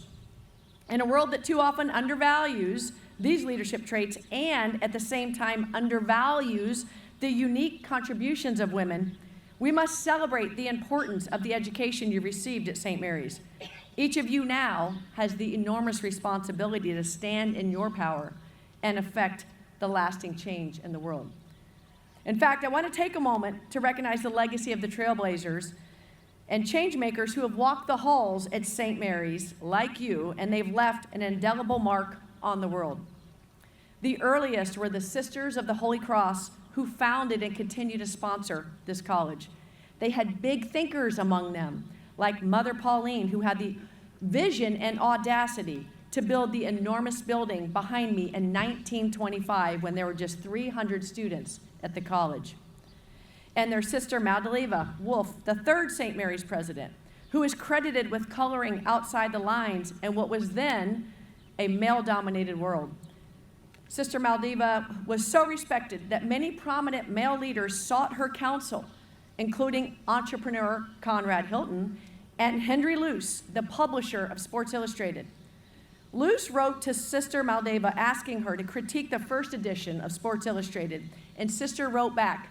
In a world that too often undervalues these leadership traits and at the same time undervalues the unique contributions of women, we must celebrate the importance of the education you received at St. Mary's. Each of you now has the enormous responsibility to stand in your power and affect the lasting change in the world. In fact, I want to take a moment to recognize the legacy of the trailblazers and change makers who have walked the halls at St. Mary's like you, and they've left an indelible mark on the world. The earliest were the Sisters of the Holy Cross, who founded and continue to sponsor this college. They had big thinkers among them, like Mother Pauline, who had the vision and audacity to build the enormous building behind me in 1925 when there were just 300 students at the college. And their sister Madaleva Wolf, the third St. Mary's president, who is credited with coloring outside the lines in what was then a male-dominated world. Sister Maldeva was so respected that many prominent male leaders sought her counsel, including entrepreneur Conrad Hilton and Henry Luce, the publisher of Sports Illustrated. Luce wrote to Sister Maldeva asking her to critique the first edition of Sports Illustrated, and Sister wrote back,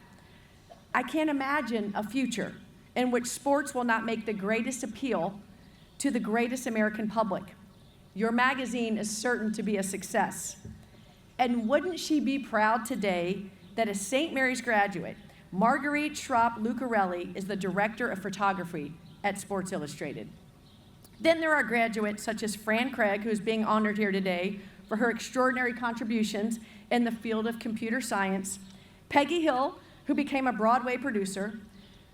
"I can't imagine a future in which sports will not make the greatest appeal to the greatest American public. Your magazine is certain to be a success." And wouldn't she be proud today that a St. Mary's graduate, Marguerite Schropp Lucarelli, is the director of photography at Sports Illustrated. Then there are graduates such as Fran Craig, who's being honored here today for her extraordinary contributions in the field of computer science, Peggy Hill, who became a Broadway producer,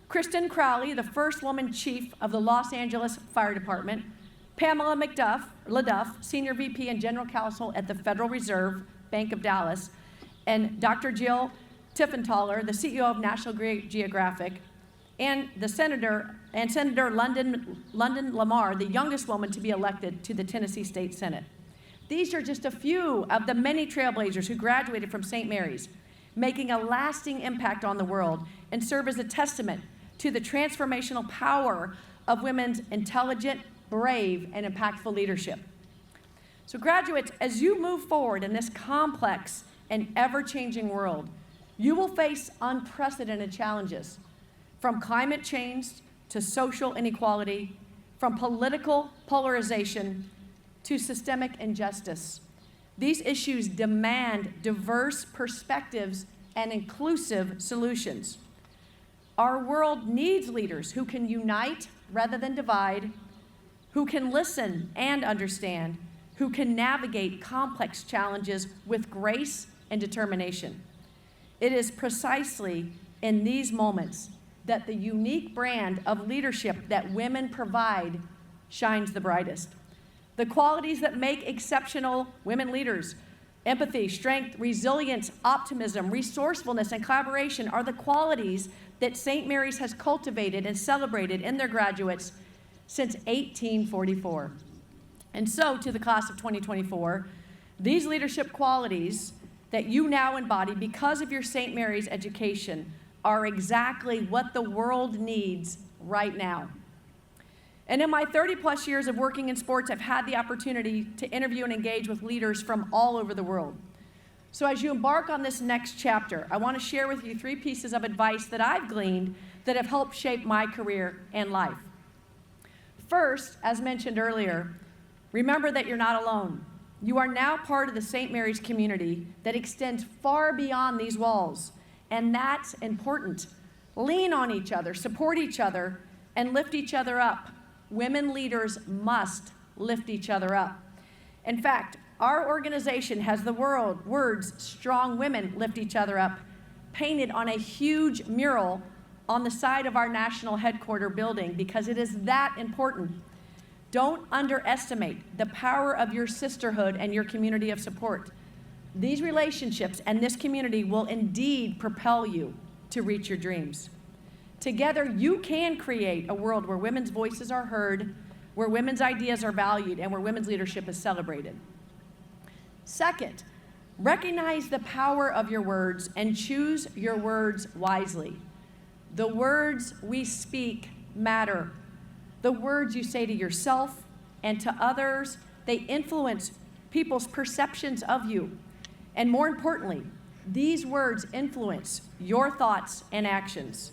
Kristen Crowley, the first woman chief of the Los Angeles Fire Department, Pamela LaDuff, senior VP and general counsel at the Federal Reserve Bank of Dallas, and Dr. Jill Tiffenthaler, the CEO of National Geographic, and Senator London Lamar, the youngest woman to be elected to the Tennessee State Senate. These are just a few of the many trailblazers who graduated from St. Mary's, making a lasting impact on the world and serve as a testament to the transformational power of women's intelligent, brave, and impactful leadership. So graduates, as you move forward in this complex and ever-changing world, you will face unprecedented challenges, from climate change to social inequality, from political polarization to systemic injustice. These issues demand diverse perspectives and inclusive solutions. Our world needs leaders who can unite rather than divide, who can listen and understand, who can navigate complex challenges with grace and determination. It is precisely in these moments that the unique brand of leadership that women provide shines the brightest. The qualities that make exceptional women leaders, empathy, strength, resilience, optimism, resourcefulness, and collaboration, are the qualities that St. Mary's has cultivated and celebrated in their graduates since 1844. And so, to the class of 2024, these leadership qualities that you now embody because of your St. Mary's education are exactly what the world needs right now. And in my 30-plus years of working in sports, I've had the opportunity to interview and engage with leaders from all over the world. So as you embark on this next chapter, I want to share with you 3 pieces of advice that I've gleaned that have helped shape my career and life. First, as mentioned earlier, remember that you're not alone. You are now part of the St. Mary's community that extends far beyond these walls, and that's important. Lean on each other, support each other, and lift each other up. Women leaders must lift each other up. In fact, our organization has the words, "Strong women lift each other up," painted on a huge mural on the side of our national headquarters building because it is that important. Don't underestimate the power of your sisterhood and your community of support. These relationships and this community will indeed propel you to reach your dreams. Together, you can create a world where women's voices are heard, where women's ideas are valued, and where women's leadership is celebrated. Second, recognize the power of your words and choose your words wisely. The words we speak matter. The words you say to yourself and to others, they influence people's perceptions of you. And more importantly, these words influence your thoughts and actions.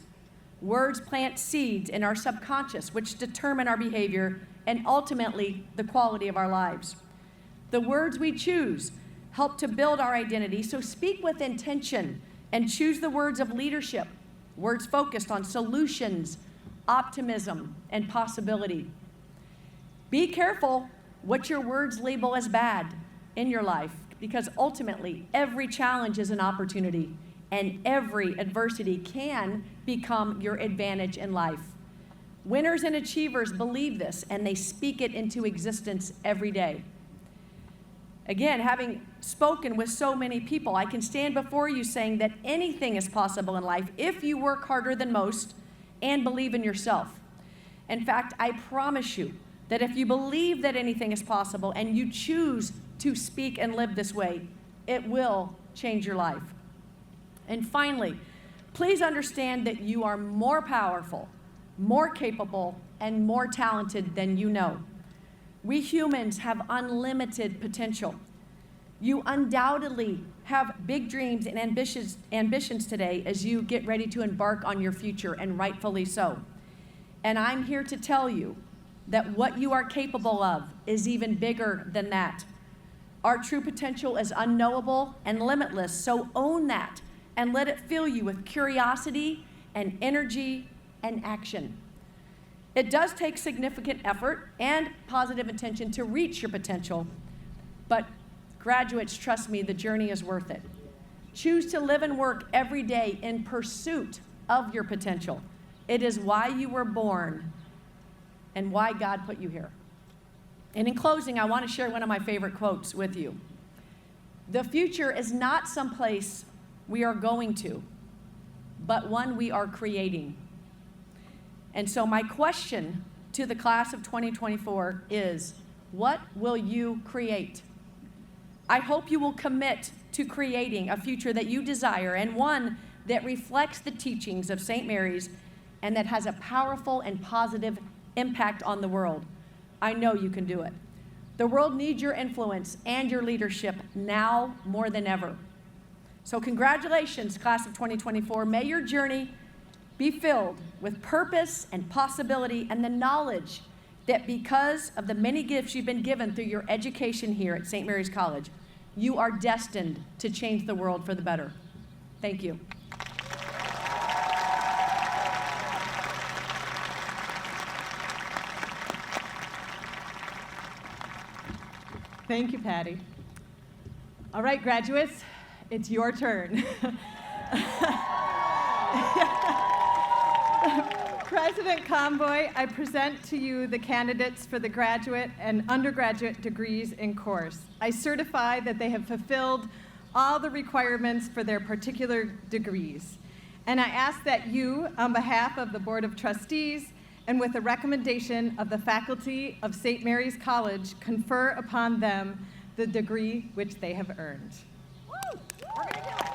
Words plant seeds in our subconscious, which determine our behavior and ultimately the quality of our lives. The words we choose help to build our identity, so speak with intention and choose the words of leadership, words focused on solutions, optimism, and possibility. Be careful what your words label as bad in your life, because ultimately every challenge is an opportunity and every adversity can become your advantage in life. Winners and achievers believe this and they speak it into existence every day. Again, having spoken with so many people, I can stand before you saying that anything is possible in life if you work harder than most and believe in yourself. In fact, I promise you that if you believe that anything is possible and you choose to speak and live this way, it will change your life. And finally, please understand that you are more powerful, more capable, and more talented than you know. We humans have unlimited potential. You undoubtedly have big dreams and ambitions today as you get ready to embark on your future, and rightfully so. And I'm here to tell you that what you are capable of is even bigger than that. Our true potential is unknowable and limitless, so own that and let it fill you with curiosity and energy and action. It does take significant effort and positive intention to reach your potential, but graduates, trust me, the journey is worth it. Choose to live and work every day in pursuit of your potential. It is why you were born and why God put you here. And in closing, I want to share one of my favorite quotes with you. The future is not someplace we are going to, but one we are creating. And so my question to the class of 2024 is, what will you create? I hope you will commit to creating a future that you desire and one that reflects the teachings of St. Mary's and that has a powerful and positive impact on the world. I know you can do it. The world needs your influence and your leadership now more than ever. So congratulations, class of 2024. May your journey be filled with purpose and possibility and the knowledge that because of the many gifts you've been given through your education here at St. Mary's College, you are destined to change the world for the better. Thank you. Thank you, Patty. All right, graduates, it's your turn. President Convoy, I present to you the candidates for the graduate and undergraduate degrees in course. I certify that they have fulfilled all the requirements for their particular degrees. And I ask that you, on behalf of the Board of Trustees and with the recommendation of the faculty of St. Mary's College, confer upon them the degree which they have earned. Woo! We're gonna do it.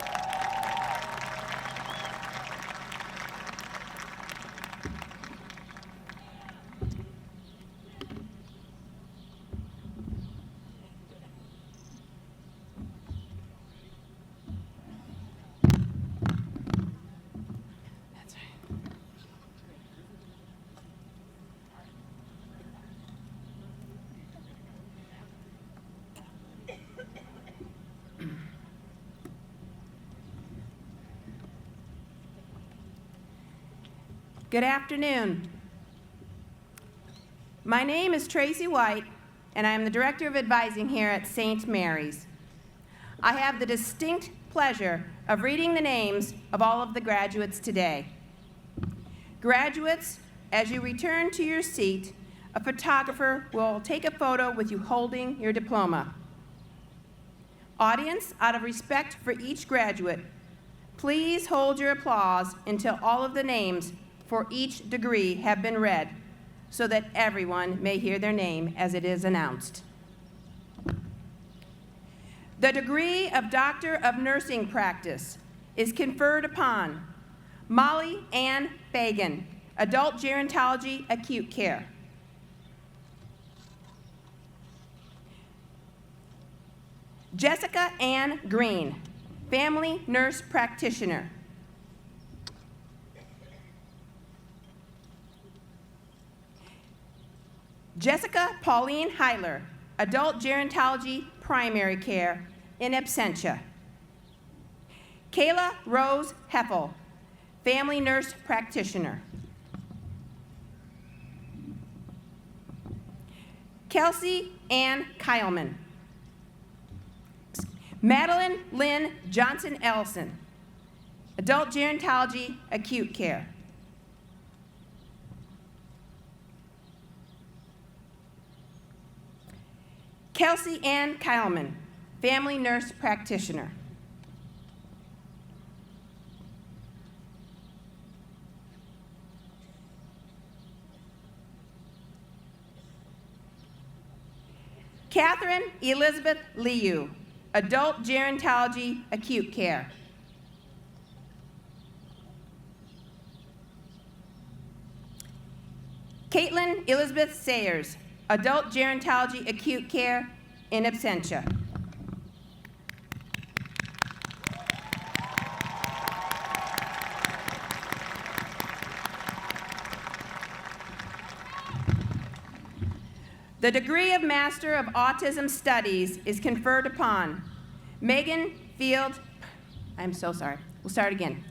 Good afternoon. My name is Tracy White, and I am the Director of Advising here at St. Mary's. I have the distinct pleasure of reading the names of all of the graduates today. Graduates, as you return to your seat, a photographer will take a photo with you holding your diploma. Audience, out of respect for each graduate, please hold your applause until all of the names for each degree have been read, so that everyone may hear their name as it is announced. The degree of Doctor of Nursing Practice is conferred upon Molly Ann Fagan, Adult Gerontology Acute Care. Jessica Ann Green, Family Nurse Practitioner. Jessica Pauline Heiler, Adult Gerontology Primary Care, in absentia. Kayla Rose Heffel, Family Nurse Practitioner. Kelsey Ann Kyleman. Madeline Lynn Johnson Ellison, Adult Gerontology Acute Care. Kelsey Ann Kyleman, Family Nurse Practitioner. Catherine Elizabeth Liu, Adult Gerontology Acute Care. Caitlin Elizabeth Sayers, Adult Gerontology Acute Care, in absentia. The degree of Master of Autism Studies is conferred upon Megan Field, I'm so sorry, we'll start again.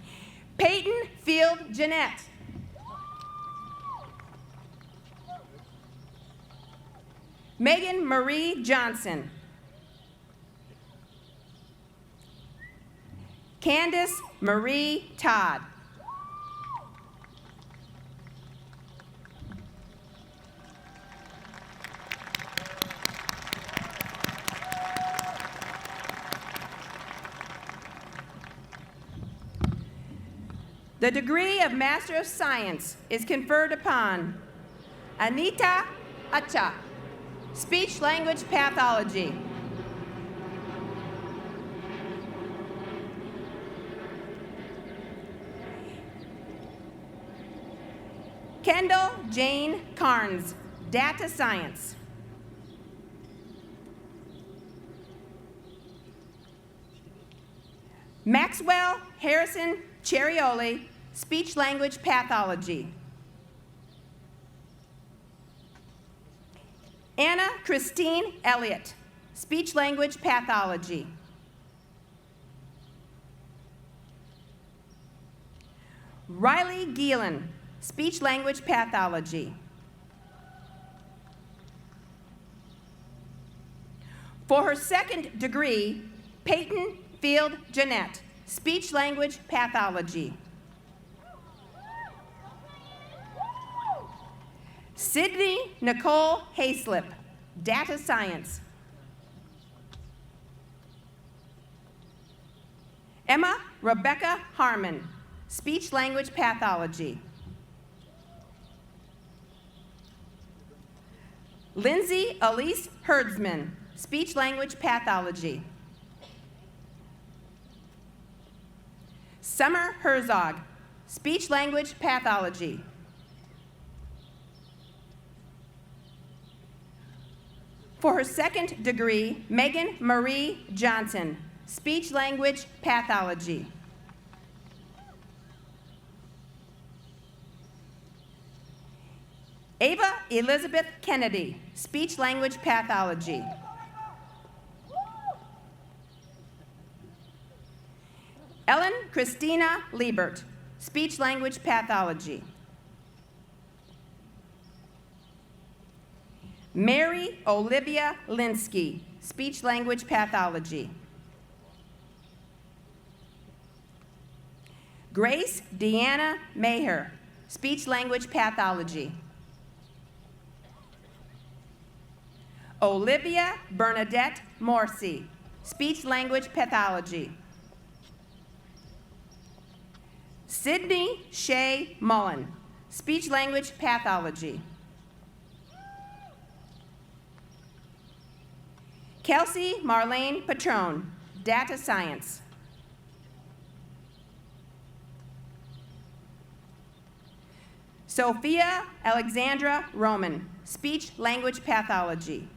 Peyton Field Jeanette. Megan Marie Johnson. Candace Marie Todd. The degree of Master of Science is conferred upon Anita Acha, Speech Language Pathology. Kendall Jane Carnes, Data Science. Maxwell Harrison Cherioli, Speech Language Pathology. Anna Christine Elliott, Speech Language Pathology. Riley Geelan, Speech Language Pathology. For her second degree, Peyton Field Jeanette, Speech Language Pathology. Sydney Nicole Hayslip, Data Science. Emma Rebecca Harmon, Speech Language Pathology. Lindsay Elise Herdsman, Speech Language Pathology. Summer Herzog, Speech Language Pathology. For her second degree, Megan Marie Johnson, Speech Language Pathology. Ava Elizabeth Kennedy, Speech Language Pathology. Ellen Christina Liebert, Speech Language Pathology. Mary Olivia Linsky, Speech Language Pathology. Grace Deanna Maher, Speech Language Pathology. Olivia Bernadette Morsi, Speech Language Pathology. Sydney Shea Mullen, Speech Language Pathology. Kelsey Marlene Patron, Data Science. Sophia Alexandra Roman, Speech Language Pathology.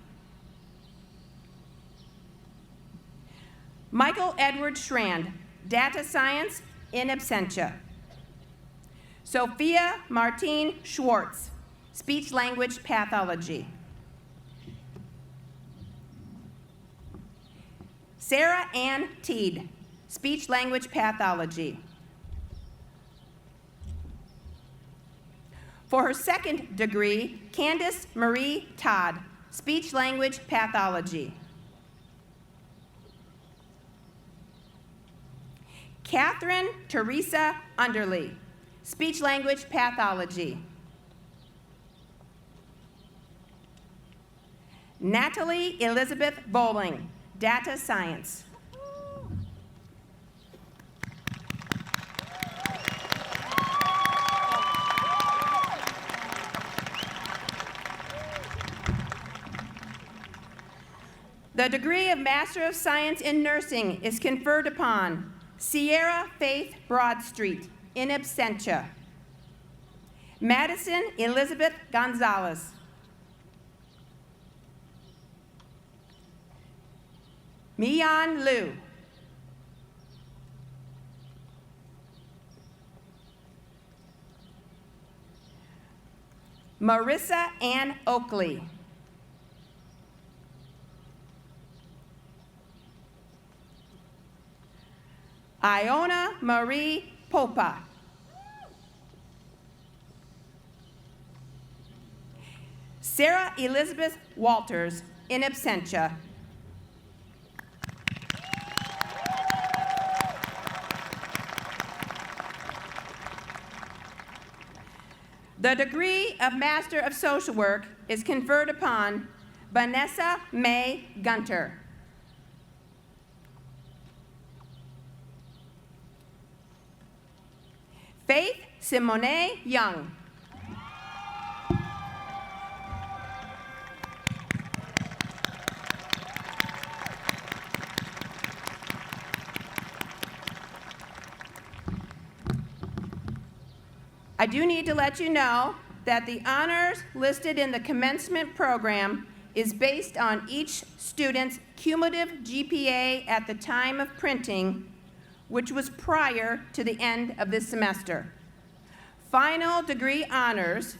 Michael Edward Schrand, Data Science in absentia. Sophia Martine Schwartz, Speech Language Pathology. Sarah Ann Teed, Speech Language Pathology. For her second degree, Candace Marie Todd, Speech Language Pathology. Catherine Teresa Underly, Speech Language Pathology. Natalie Elizabeth Bowling, Data Science. The degree of Master of Science in Nursing is conferred upon Sierra Faith Broadstreet, in absentia. Madison Elizabeth Gonzalez. Mian Liu. Marissa Ann Oakley. Iona Marie Popa. Sarah Elizabeth Walters, in absentia. The degree of Master of Social Work is conferred upon Vanessa May Gunter. Faith Simone Young. I do need to let you know that the honors listed in the commencement program is based on each student's cumulative GPA at the time of printing, which was prior to the end of this semester. Final degree honors,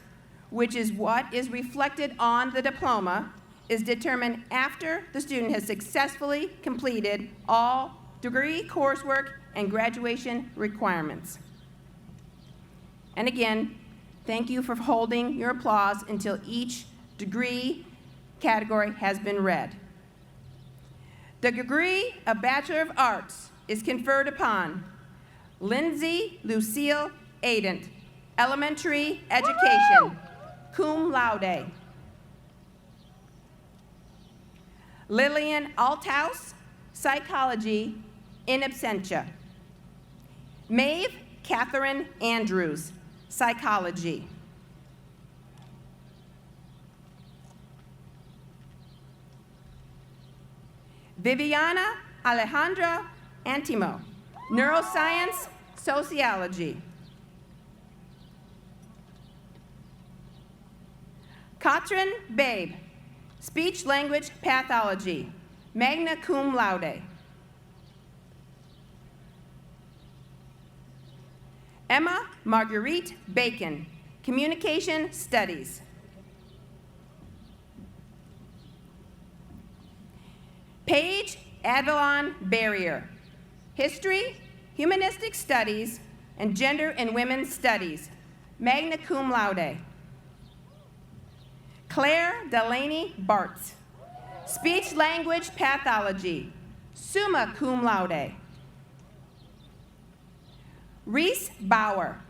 which is what is reflected on the diploma, is determined after the student has successfully completed all degree coursework and graduation requirements. And again, thank you for holding your applause until each degree category has been read. The degree of Bachelor of Arts is conferred upon Lindsay Lucille Adent, Elementary Education, cum laude. Lillian Althouse, Psychology, in absentia. Maeve Catherine Andrews, Psychology. Viviana Alejandra Antimo, Neuroscience, Sociology. Katrin Babe, Speech Language Pathology, magna cum laude. Emma Marguerite Bacon, Communication Studies. Paige Avalon Barrier, History, Humanistic Studies, and Gender and Women's Studies, magna cum laude. Claire Delaney Bartz. Speech language pathology, summa cum laude. Reese Bauer.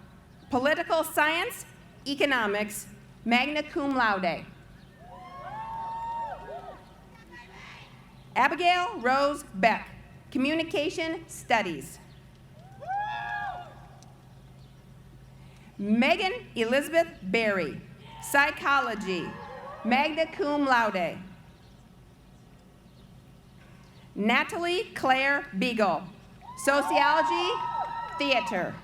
Political science, economics, magna cum laude. Abigail Rose Beck. Communication studies. Megan Elizabeth Berry. Psychology, magna cum laude. Natalie Claire Beagle. Sociology, theater.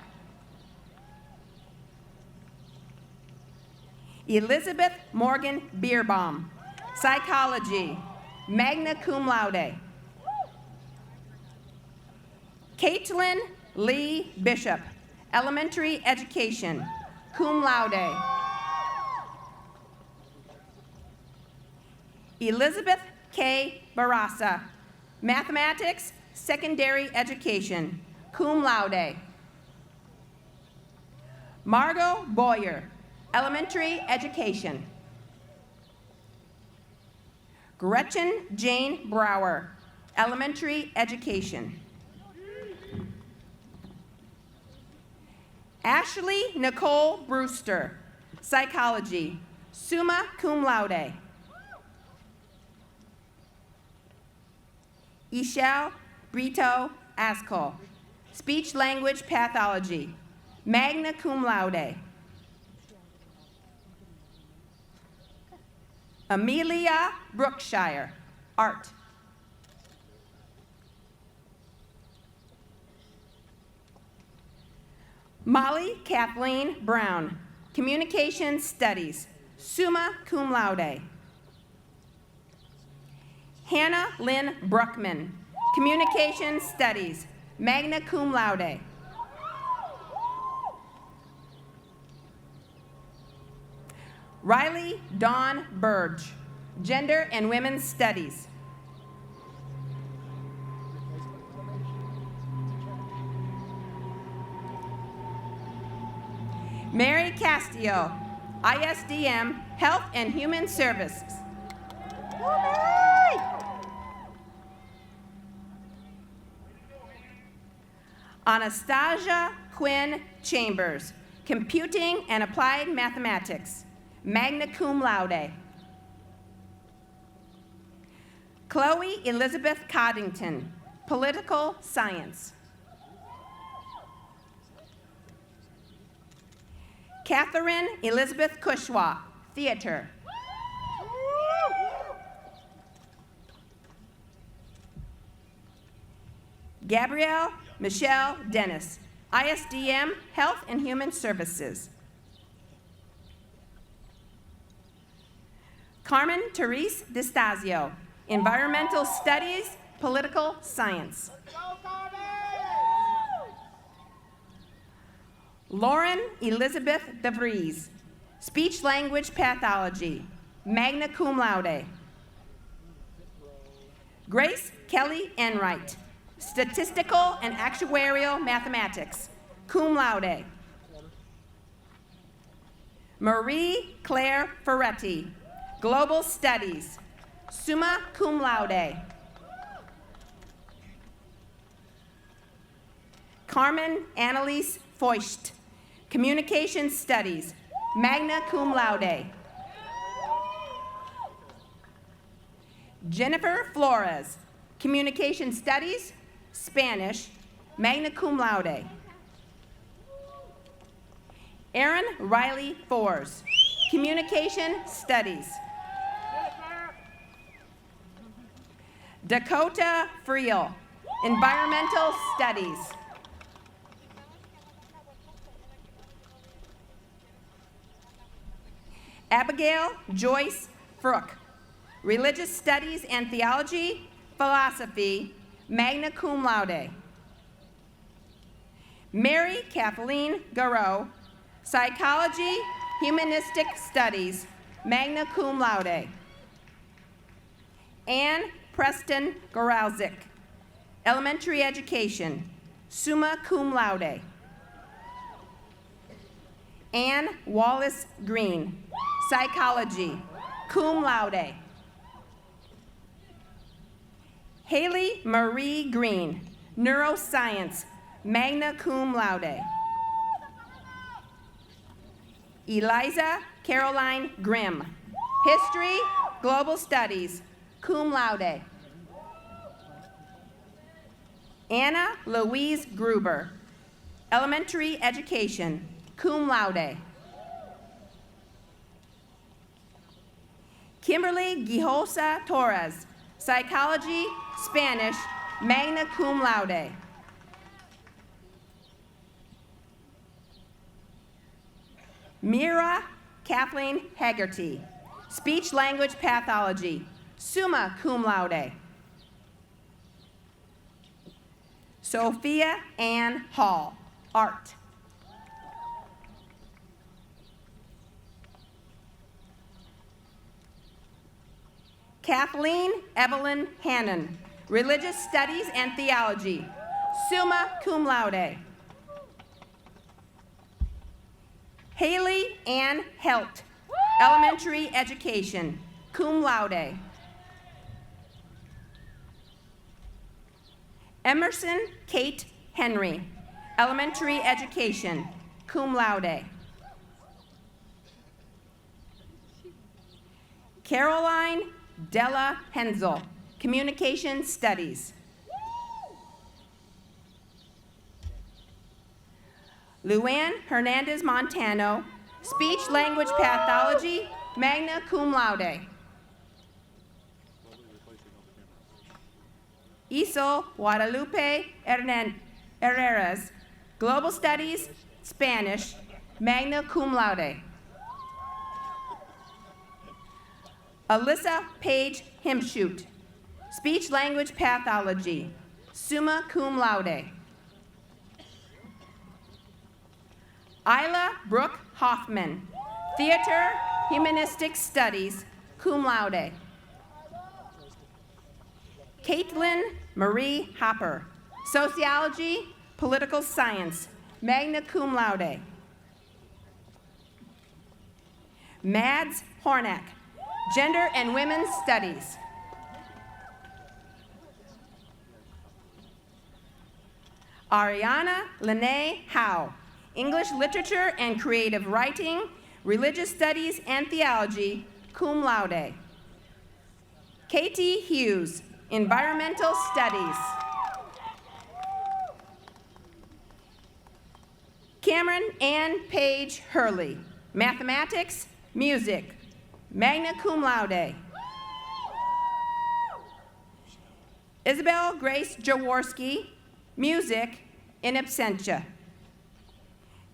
Elizabeth Morgan Beerbaum. Psychology, magna cum laude. Caitlin Lee Bishop. Elementary education, cum laude. Elizabeth K. Barassa. Mathematics, secondary education, cum laude. Margot Boyer. Elementary education. Gretchen Jane Brower. Elementary education. Ashley Nicole Brewster. Psychology, summa cum laude. Ishel Brito Askell. Speech language pathology, magna cum laude. Amelia Brookshire. Art. Molly Kathleen Brown. Communication studies, summa cum laude. Hannah Lynn Bruckman. Communication studies, magna cum laude. Riley Dawn Burge. Gender and Women's Studies. Mary Castillo, ISDM, Health and Human Services. Anastasia Quinn Chambers, Computing and Applied Mathematics, magna cum laude. Chloe Elizabeth Coddington, Political Science. Catherine Elizabeth Kushwa, Theater. Gabrielle Michelle Dennis, ISDM, Health and Human Services. Carmen Therese DeStasio, Environmental Studies, Political Science. Lauren Elizabeth DeVries, Speech Language Pathology, magna cum laude. Grace Kelly Enright, Statistical and Actuarial Mathematics, cum laude. Marie Claire Ferretti, Global Studies, summa cum laude. Carmen Annalise Foist, Communication Studies, magna cum laude. Jennifer Flores, Communication Studies, Spanish, magna cum laude. Erin Riley Fors, Communication Studies. Dakota Friel, Environmental Studies. Abigail Joyce Frooke, Religious Studies and Theology, Philosophy, magna cum laude. Mary Kathleen Garreau, Psychology, Humanistic Studies, magna cum laude. Anne Preston Goralzik, Elementary Education, summa cum laude. Anne Wallace Green, Psychology, cum laude. Haley Marie Green, neuroscience, magna cum laude. Eliza Caroline Grimm, history, global studies, cum laude. Anna Louise Gruber, elementary education, cum laude. Kimberly Gijosa Torres, psychology, Spanish, magna cum laude. Mira Kathleen Haggerty, speech language pathology, summa cum laude. Sophia Ann Hall, art. Kathleen Evelyn Hannon, religious studies and theology, summa cum laude. Haley Ann Helt, elementary education, cum laude. Emerson Kate Henry, elementary education, cum laude. Caroline Della Hensel, communication studies. Luann Hernandez Montano, speech language pathology, magna cum laude. Isol Guadalupe Herreras, global studies, Spanish, magna cum laude. Alyssa Page Himshoot, speech language pathology, summa cum laude. Isla Brooke Hoffman, theater, humanistic studies, cum laude. Caitlin Marie Hopper, sociology, political science, magna cum laude. Mads Hornak, gender and women's studies. Ariana Lene Howe, English literature and creative writing, religious studies and theology, cum laude. Katie Hughes, environmental studies. Cameron Ann Page Hurley, mathematics, music, magna cum laude. Isabel Grace Jaworski, music, in absentia.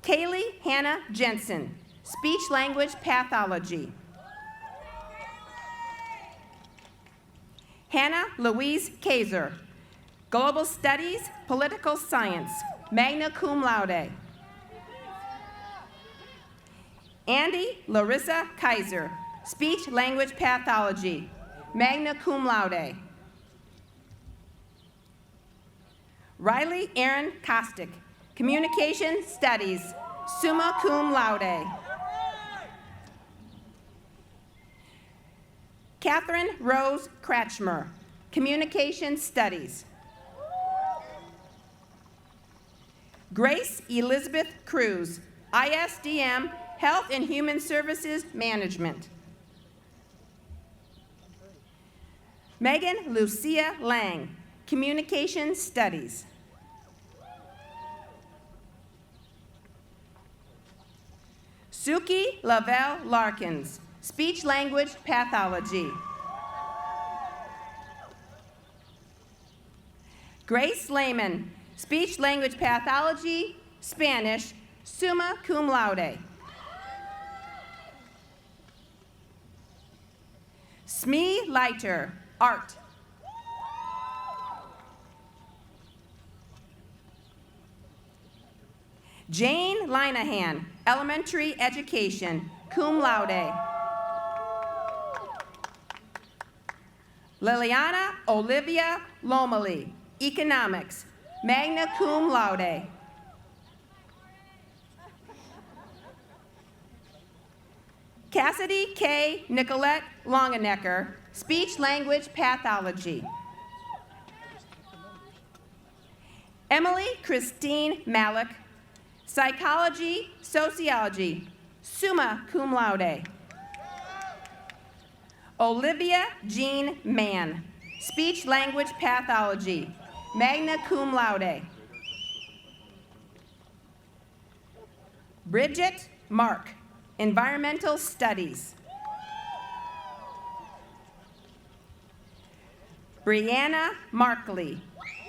Kaylee Hannah Jensen, speech language pathology. Hannah Louise Kaiser, global studies, political science, magna cum laude. Andy Larissa Kaiser, speech language pathology, magna cum laude. Riley Aaron Kostick, communication studies, summa cum laude. Catherine Rose Kratchmer, communication studies. Grace Elizabeth Cruz, ISDM, Health and Human Services Management. Megan Lucia Lang, communication studies. Suki Lavelle Larkins, speech language pathology. Grace Lehman, speech language pathology, Spanish, summa cum laude. Smee Leiter, art. Jane Linehan, elementary education, cum laude. Liliana Olivia Lomeli, economics, magna cum laude. Cassidy K. Nicolette Longenecker, Speech Language Pathology. Emily Christine Malik, Psychology, Sociology, summa cum laude. Olivia Jean Mann, Speech Language Pathology, magna cum laude. Bridget Mark, Environmental Studies. Brianna Markley,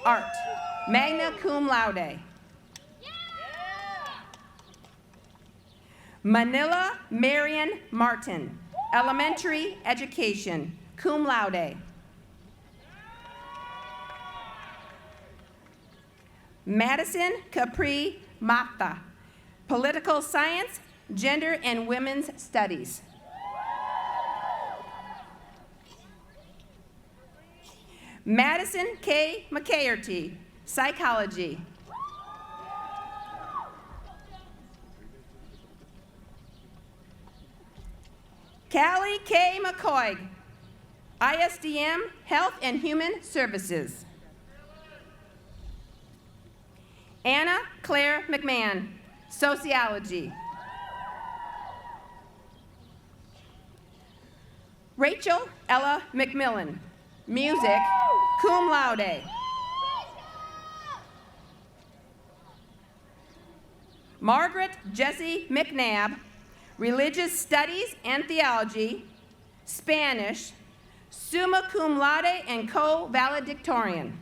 Art, magna cum laude. Manila Marion Martin, Elementary Education, cum laude. Madison Capri Mata, Political Science, Gender and Women's Studies. Madison K. McCaherty, Psychology. Callie K. McCoy, ISDM, Health and Human Services. Anna Claire McMahon, Sociology. Rachel Ella McMillan, Music, cum laude. Margaret Jessie McNabb, Religious Studies and Theology, Spanish, summa cum laude and co-valedictorian.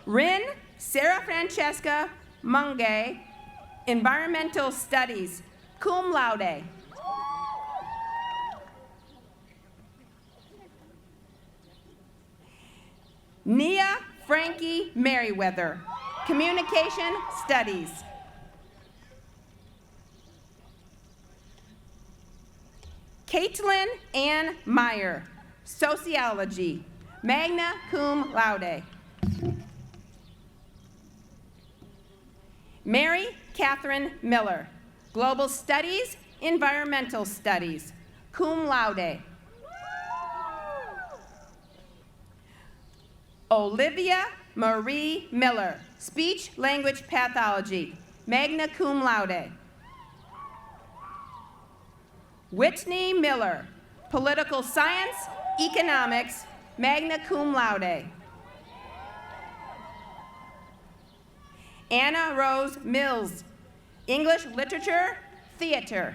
Rin Sarah Francesca Mungay, Environmental Studies, cum laude. Nia Frankie Merriweather, Communication Studies. Caitlin Ann Meyer, Sociology, magna cum laude. Mary Catherine Miller, Global Studies, Environmental Studies, cum laude. Olivia Marie Miller, Speech Language Pathology, magna cum laude. Whitney Miller, Political Science, Economics, magna cum laude. Anna Rose Mills, English Literature, Theater.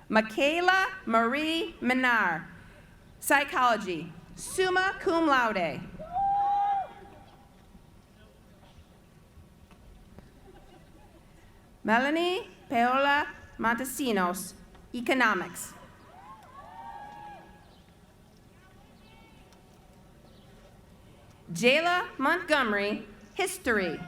Michaela Marie Minar, Psychology, summa cum laude. Melanie Paola Montesinos, Economics. Jayla Montgomery, History.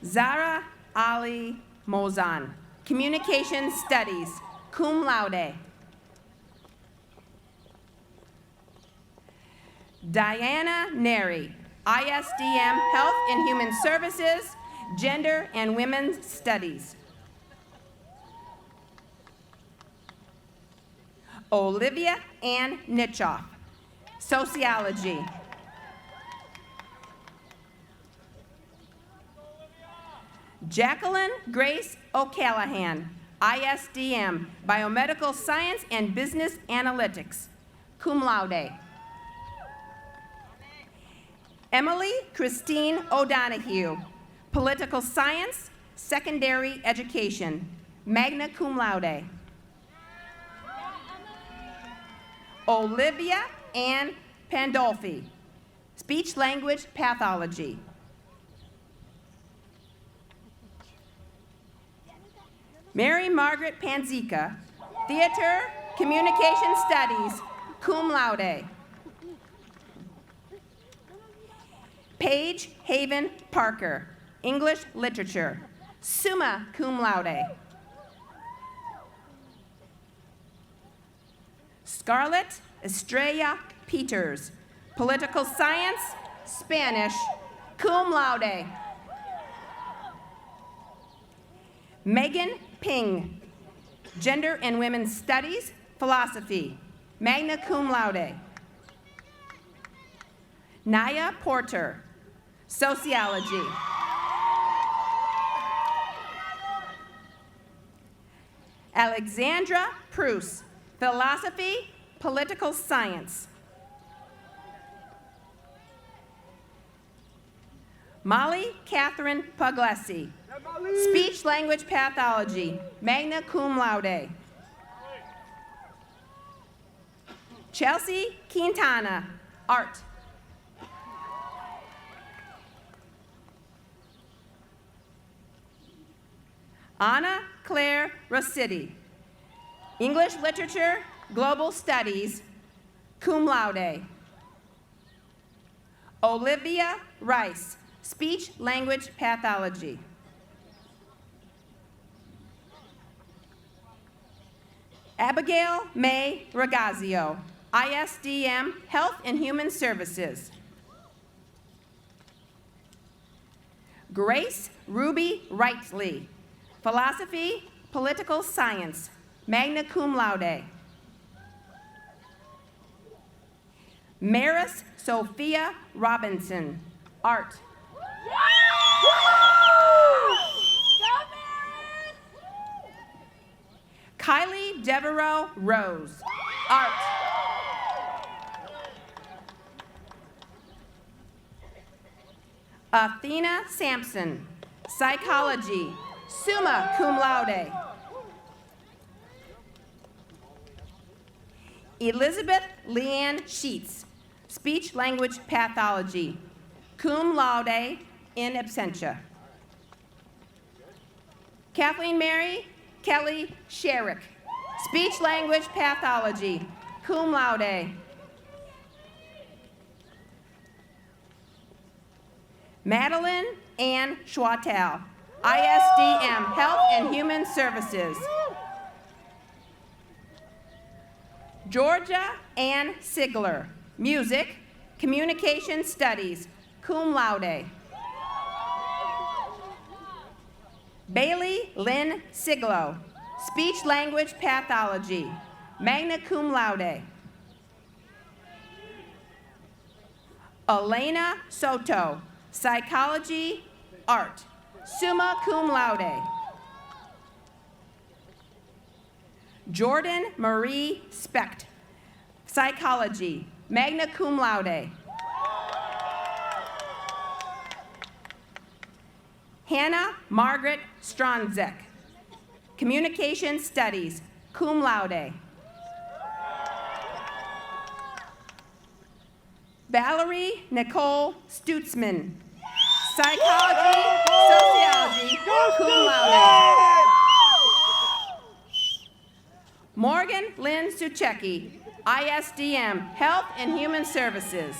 Zara Ali Mozan, Communication Studies, cum laude. Diana Neri, ISDM, Health and Human Services, Gender and Women's Studies. Olivia Ann Nitchoff, Sociology. Jacqueline Grace O'Callahan, ISDM, Biomedical Science and Business Analytics, cum laude. Emily Christine O'Donoghue, Political Science, Secondary Education, magna cum laude. Olivia Ann Pandolfi, Speech Language Pathology. Mary Margaret Panzica, Theater, Communication Studies, cum laude. Paige Haven Parker, English Literature, summa cum laude. Scarlett Estrella Peters, political science, Spanish, cum laude. Megan Ping, gender and women's studies, philosophy, magna cum laude. Naya Porter, sociology. Alexandra Prus, philosophy, political science. Molly Catherine Puglisi, speech language pathology, magna cum laude. Chelsea Quintana, art. Anna Claire Rossiti, English literature, global studies, cum laude. Olivia Rice, speech language pathology. Abigail May Ragazio, ISDM, Health and Human Services. Grace Ruby Wrightley, philosophy, political science, magna cum laude. Maris Sophia Robinson, art. Kylie Devereaux Rose, art. Athena Sampson, psychology, summa cum laude. Elizabeth Leanne Sheets, speech language pathology, cum laude in absentia. Kathleen Mary Kelly Sherrick, speech language pathology, cum laude. Madeline Ann Schwartel, ISDM, Health and Human Services. Georgia Ann Sigler, music, communication studies, cum laude. Bailey Lynn Siglo, speech language pathology, magna cum laude. Elena Soto, psychology, art, summa cum laude. Jordan Marie Specht, psychology, magna cum laude. Hannah Margaret Stronzek, communication studies, cum laude. Valerie Nicole Stutzman, psychology, sociology, cum laude. Morgan Lynn Suchecki, ISDM, Health and Human Services.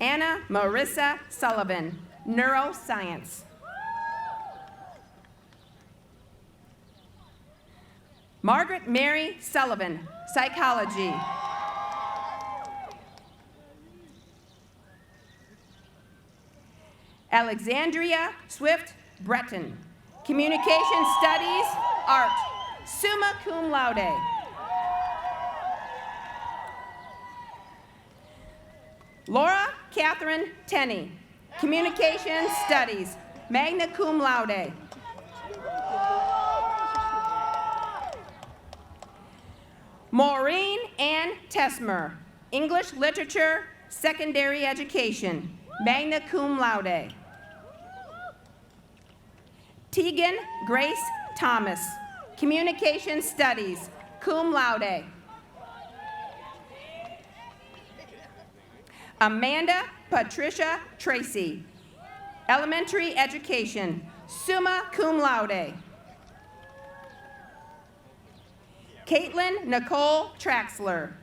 Anna Marissa Sullivan, neuroscience. Margaret Mary Sullivan, psychology. Alexandria Swift Breton, communication studies, art, summa cum laude. Laura Catherine Tenney, communication studies, magna cum laude. Maureen Ann Tesmer, English literature, secondary education, magna cum laude. Tegan Grace Thomas, communication studies, cum laude. Amanda Patricia Tracy, elementary education, summa cum laude. Caitlin Nicole Traxler,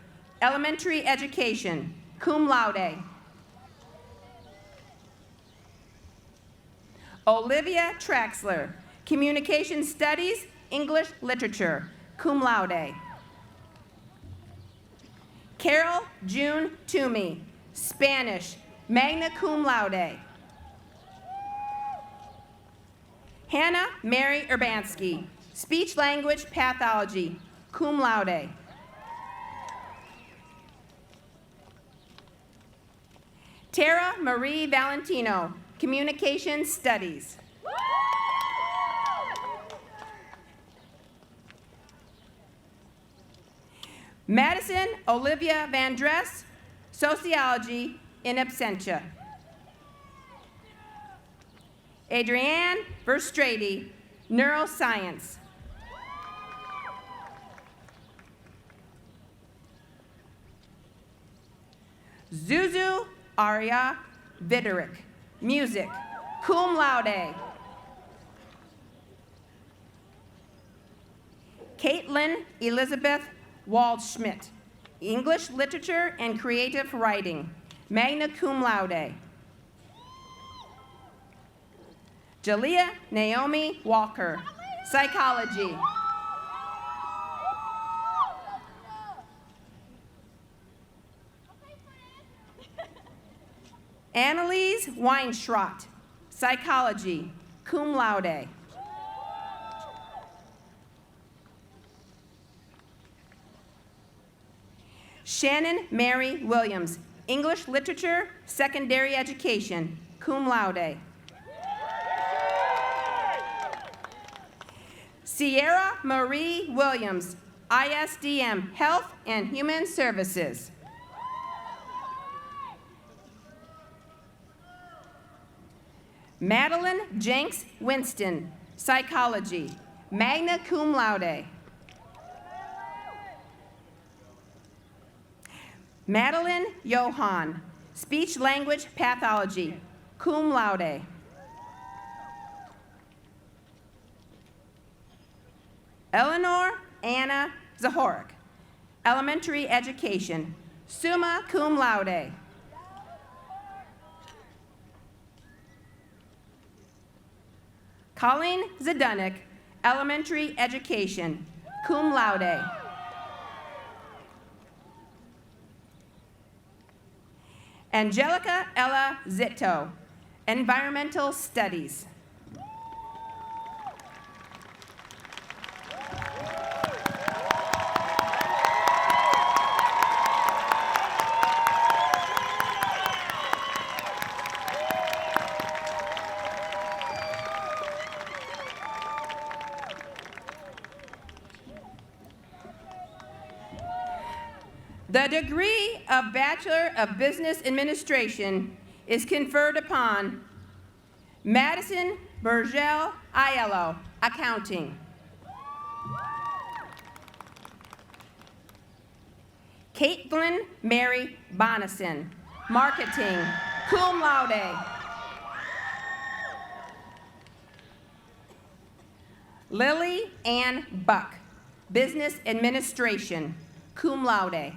elementary education, cum laude. Olivia Traxler, Communication Studies, English Literature, cum laude. Carol June Toomey, Spanish, magna cum laude. Hannah Mary Urbanski, Speech Language Pathology, cum laude. Tara Marie Valentino, Communication Studies. Madison Olivia Van Dress, Sociology in Absentia. Adrienne Verstrady, Neuroscience. Zuzu Arya Viderick, Music, cum laude. Caitlin Elizabeth Waldschmidt, English Literature and Creative Writing, magna cum laude. Jalea Naomi Walker, Psychology. Annalise Weinschrott, Psychology, cum laude. Shannon Mary Williams, English Literature, Secondary Education, cum laude. Sierra Marie Williams, ISDM, Health and Human Services. Madeline Jenks Winston, Psychology, magna cum laude. Madeline Johan, Speech Language Pathology, cum laude. Eleanor Anna Zahorik, Elementary Education, summa cum laude. Colleen Zdenek, Elementary Education, cum laude. Angelica Ella Zitto, Environmental Studies. The degree of Bachelor of Business Administration is conferred upon Madison Burgell Aiello, Accounting. Caitlin Mary Bonison, Marketing, cum laude. Lily Ann Buck, Business Administration, cum laude.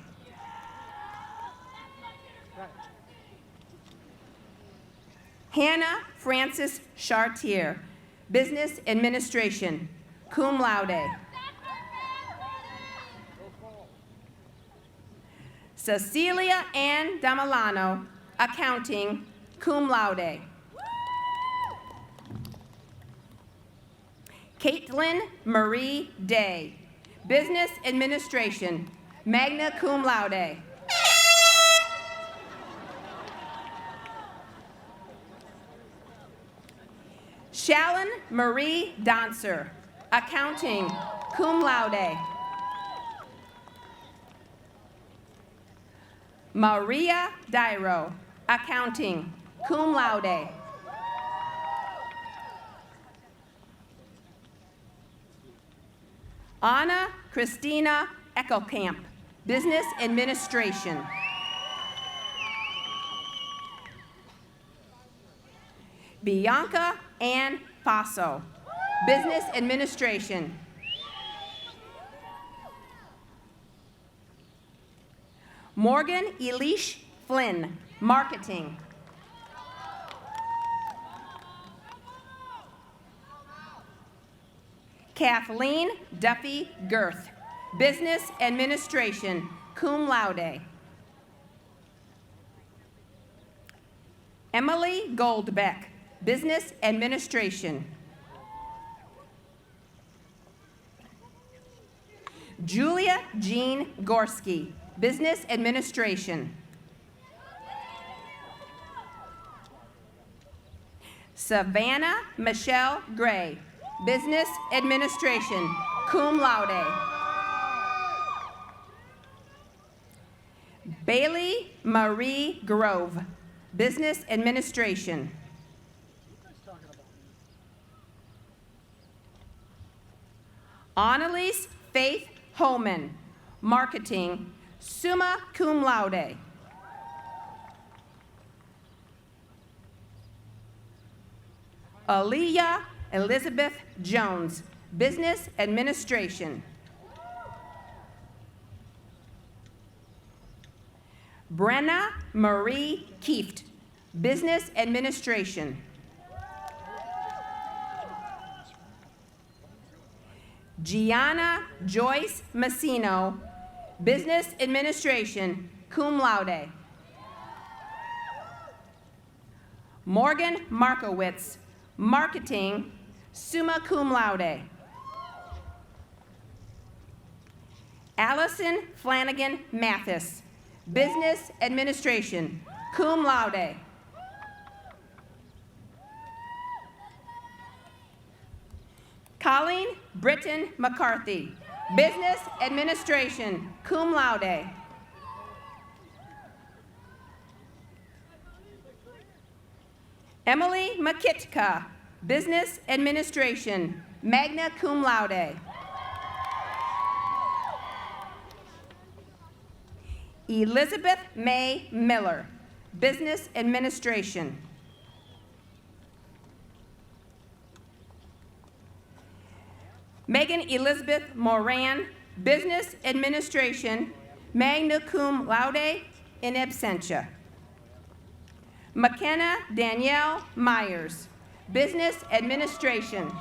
Hannah Frances Chartier, Business Administration, cum laude. Cecilia Ann Damilano, Accounting, cum laude. Caitlin Marie Day, Business Administration, magna cum laude. Shallon Marie Dancer, Accounting, cum laude. Maria Dairo, Accounting, cum laude. Anna Christina Eckelkamp, Business Administration. Bianca Ann Faso, Business Administration. Morgan Elish Flynn, Marketing. Kathleen Duffy Girth, Business Administration, cum laude. Emily Goldbeck, Business Administration. Julia Jean Gorski, Business Administration. Savannah Michelle Gray, Business Administration, cum laude. Bailey Marie Grove, Business Administration. Annalise Faith Holman, Marketing, summa cum laude. Aaliyah Elizabeth Jones, Business Administration. Brenna Marie Kieft, Business Administration. Gianna Joyce Massino, Business Administration, cum laude. Morgan Markowitz, Marketing, summa cum laude. Allison Flanagan Mathis, Business Administration, cum laude. Colleen Britton McCarthy, Business Administration, cum laude. Emily Makitka, Business Administration, magna cum laude. Elizabeth May Miller, Business Administration. Megan Elizabeth Moran, Business Administration, magna cum laude in absentia. McKenna Danielle Myers, Business Administration.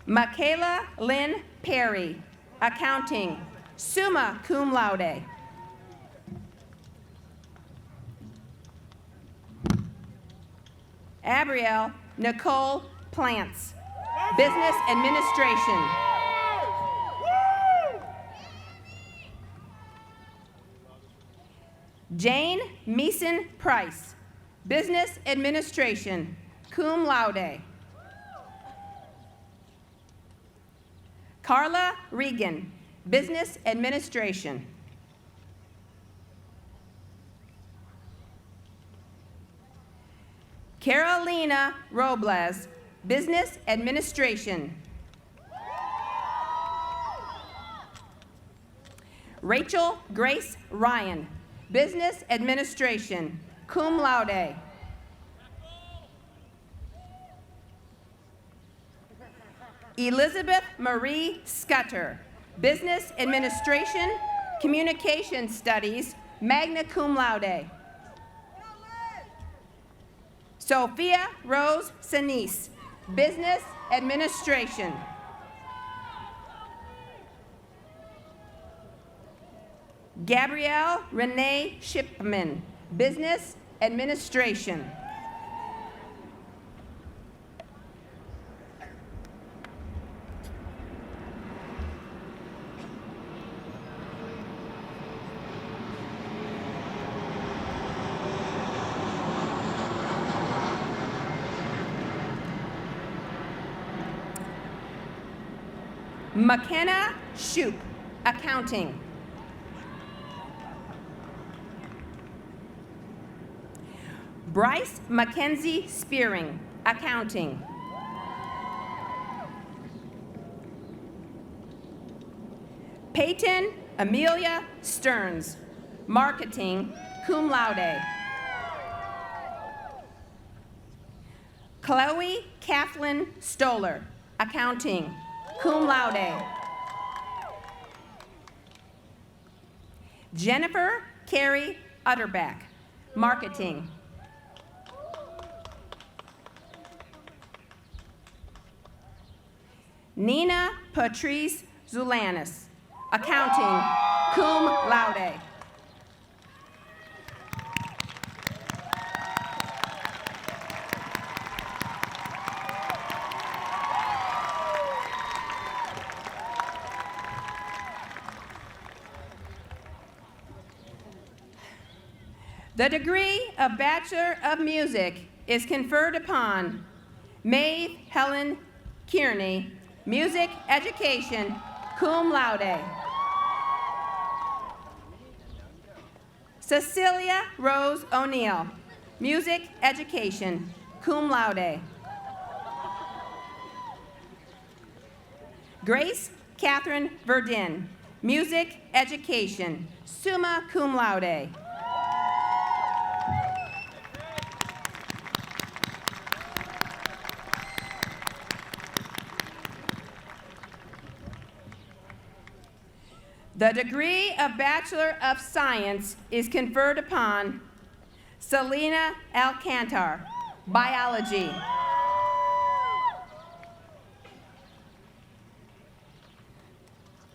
Michaela Lynn Perry, Accounting, summa cum laude. Abrielle Nicole Plants, Business Administration. Jane Meeson Price, Business Administration, cum laude. Carla Regan, Business Administration. Carolina Robles, Business Administration. Rachel Grace Ryan, Business Administration, cum laude. Elizabeth Marie Scudder, Business Administration, Communication Studies, magna cum laude. Sophia Rose Sinise, Business Administration. Gabrielle Renee Shipman, Business Administration. McKenna Shoup, Accounting. Bryce Mackenzie Spearing, Accounting. Peyton Amelia Stearns, Marketing, cum laude. Chloe Kathleen Stoller, Accounting, cum laude. Jennifer Carey Utterback, Marketing. Nina Patrice Zulanis, accounting, cum laude. The degree of Bachelor of Music is conferred upon Maeve Helen Kearney, Music Education, cum laude. Cecilia Rose O'Neill, Music Education, cum laude. Grace Catherine Verdin, Music Education, summa cum laude. The degree of Bachelor of Science is conferred upon Selena Alcantar, Biology.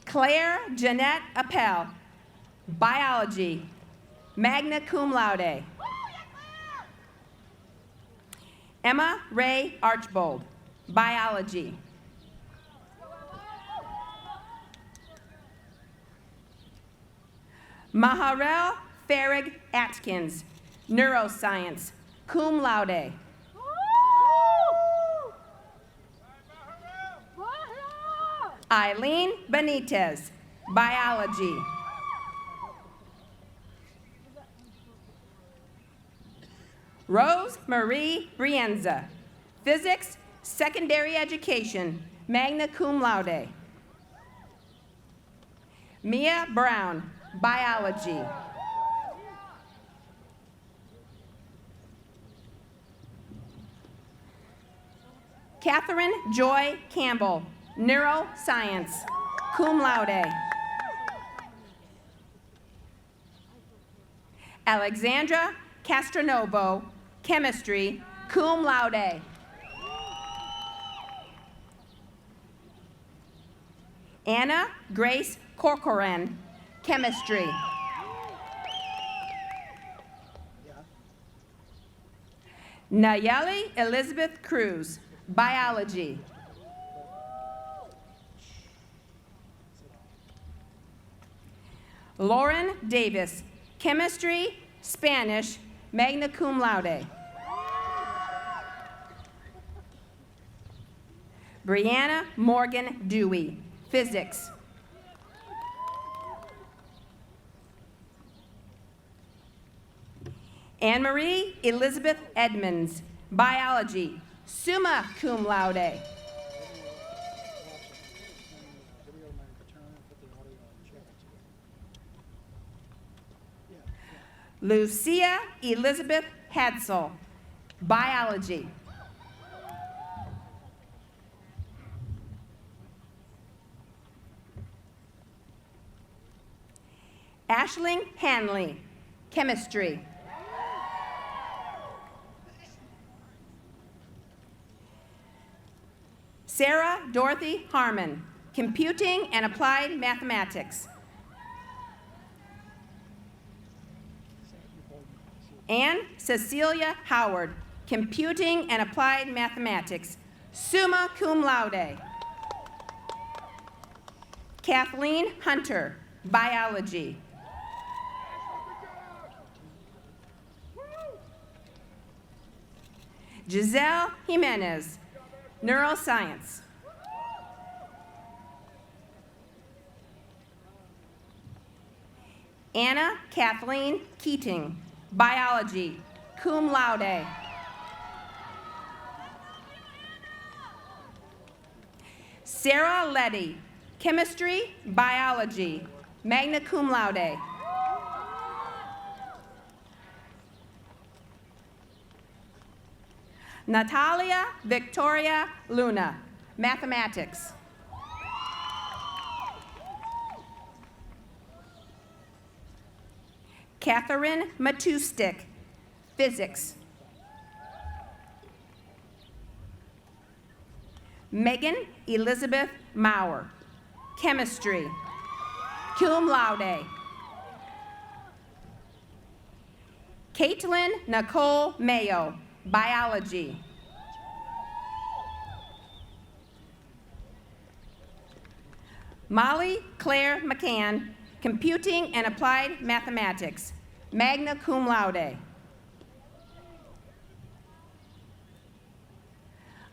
Claire Jeanette Appel, Biology, magna cum laude. Emma Ray Archbold, Biology. Maharel Farrig Atkins, Neuroscience, cum laude. Eileen Benitez, Biology. Rose Marie Brienza, Physics, Secondary Education, magna cum laude. Mia Brown, Biology. Catherine Joy Campbell, Neuroscience, cum laude. Alexandra Castronovo, Chemistry, cum laude. Anna Grace Corcoran, Chemistry. Nayeli Elizabeth Cruz, Biology. Lauren Davis, Chemistry, Spanish, magna cum laude. Brianna Morgan Dewey, Physics. Anne-Marie Elizabeth Edmonds, Biology, summa cum laude. Lucia Elizabeth Hadsel, Biology. Ashling Hanley, Chemistry. Sarah Dorothy Harmon, Computing and Applied Mathematics. Anne Cecilia Howard, Computing and Applied Mathematics, summa cum laude. Kathleen Hunter, Biology. Giselle Jimenez, Neuroscience. Anna Kathleen Keating, Biology, cum laude. Sarah Letty, Chemistry, Biology, magna cum laude. Natalia Victoria Luna, Mathematics. Catherine Matustik, Physics. Megan Elizabeth Maurer, chemistry, cum laude. Caitlin Nicole Mayo, biology. Molly Claire McCann, computing and applied mathematics, magna cum laude.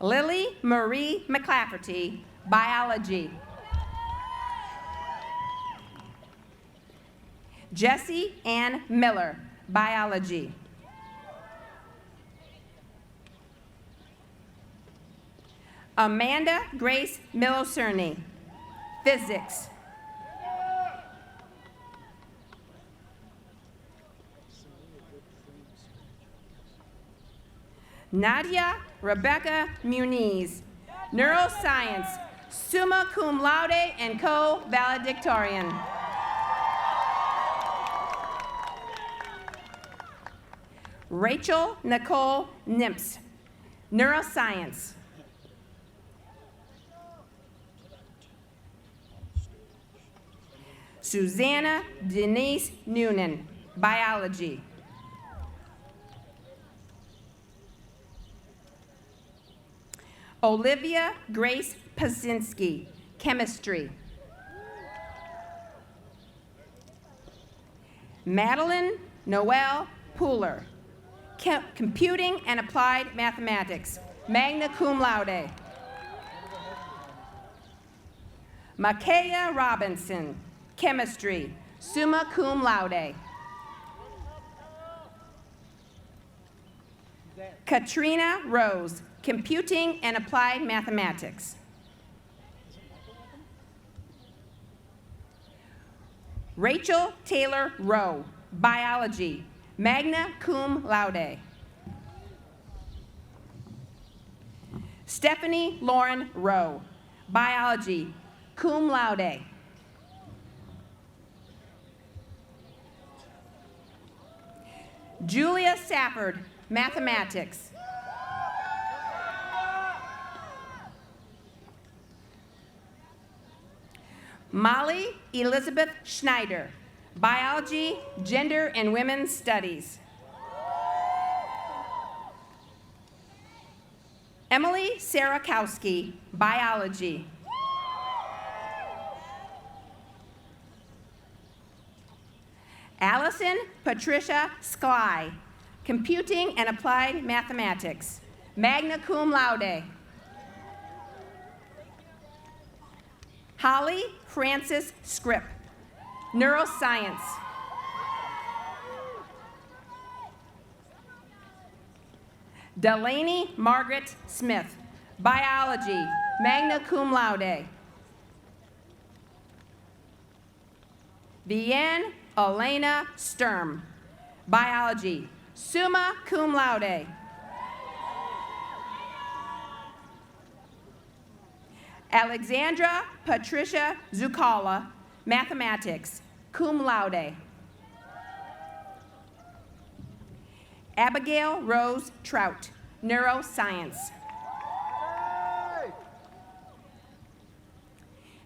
Lily Marie McClafferty, biology. Jessie Ann Miller, biology. Amanda Grace Milocerny, physics. Nadia Rebecca Muniz, neuroscience, summa cum laude and co-valedictorian. Rachel Nicole Nimps, neuroscience. Susanna Denise Noonan, biology. Olivia Grace Pazinski, chemistry. Madeline Noel Pooler, computing and applied mathematics, magna cum laude. Makaya Robinson, chemistry, summa cum laude. Katrina Rose, computing and applied mathematics. Rachel Taylor Rowe, biology, magna cum laude. Stephanie Lauren Rowe, biology, cum laude. Julia Safford, mathematics. Molly Elizabeth Schneider, biology, gender and women's studies. Emily Sarakowski, biology. Allison Patricia Skly, computing and applied mathematics, magna cum laude. Holly Frances Scripp, neuroscience. Delaney Margaret Smith, biology, magna cum laude. Vienne Elena Sturm, biology, summa cum laude. Alexandra Patricia Zucala, mathematics, cum laude. Abigail Rose Trout, neuroscience.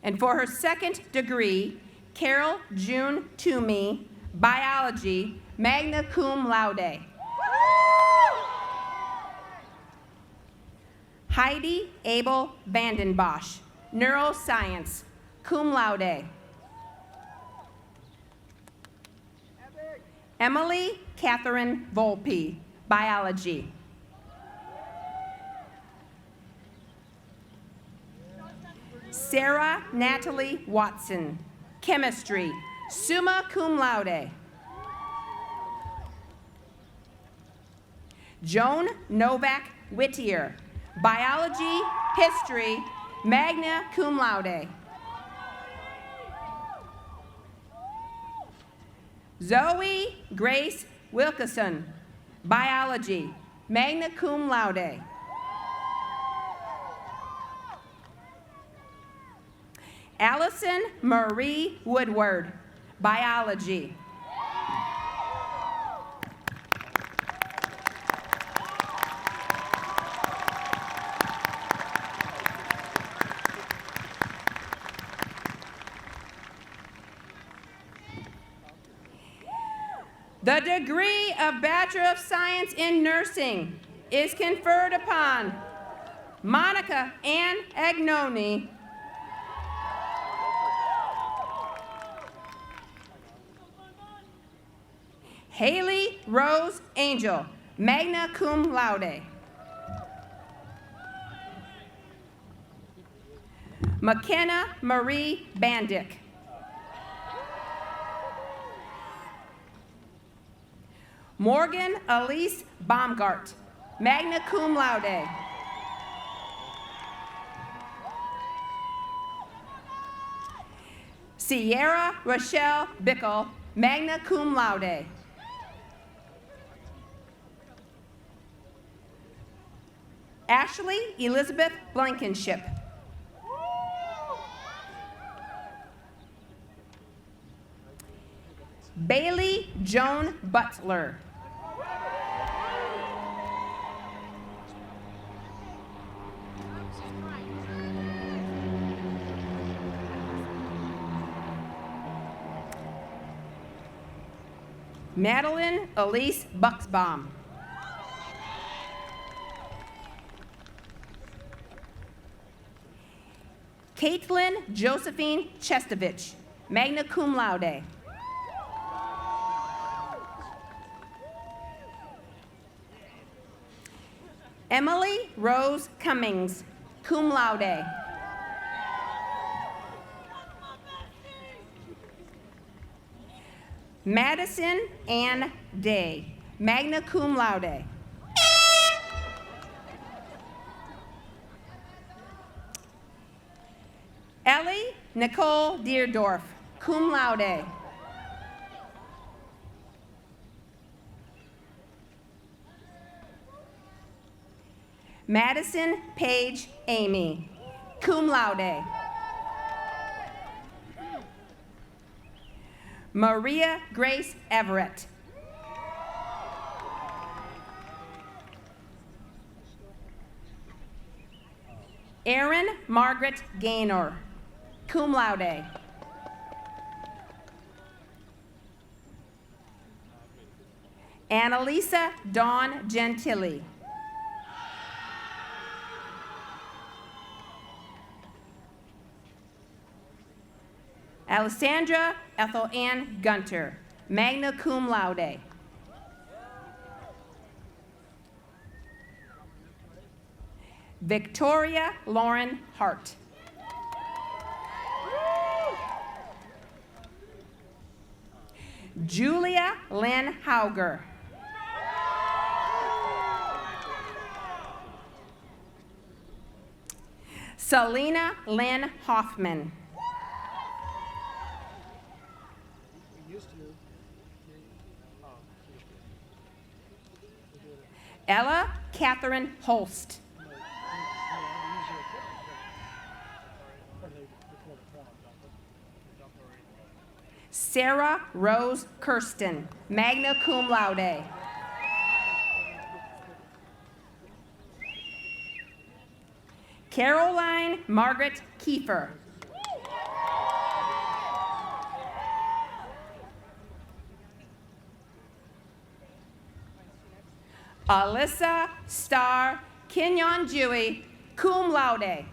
And for her second degree, Carol June Toomey, biology, magna cum laude. Heidi Abel Vandenbosch, neuroscience, cum laude. Emily Catherine Volpe, biology. Sarah Natalie Watson, chemistry, summa cum laude. Joan Novak Whittier, biology, history, magna cum laude. Zoe Grace Wilkeson, biology, magna cum laude. Allison Marie Woodward, biology. The degree of Bachelor of Science in Nursing is conferred upon Monica Ann Agnoni, Haley Rose Angel, magna cum laude. McKenna Marie Bandick. Morgan Elise Baumgart, magna cum laude. Sierra Rochelle Bickle, magna cum laude. Ashley Elizabeth Blankenship. Bailey Joan Butler. Madeline Elise Buxbaum. Caitlin Josephine Chestovich, magna cum laude. Emily Rose Cummings, cum laude. Madison Ann Day, magna cum laude. Ellie Nicole Deerdorf, cum laude. Madison Page Amy, cum laude. Maria Grace Everett. Erin Margaret Gaynor, cum laude. Annalisa Dawn Gentili. Alessandra Ethel Ann Gunter, magna cum laude. Victoria Lauren Hart. Julia Lynn Hauger. Selena Lynn Hoffman. Ella Catherine Holst. Sarah Rose Kirsten, magna cum laude. Caroline Margaret Kiefer. Alyssa Star Kenyon Dewey, cum laude.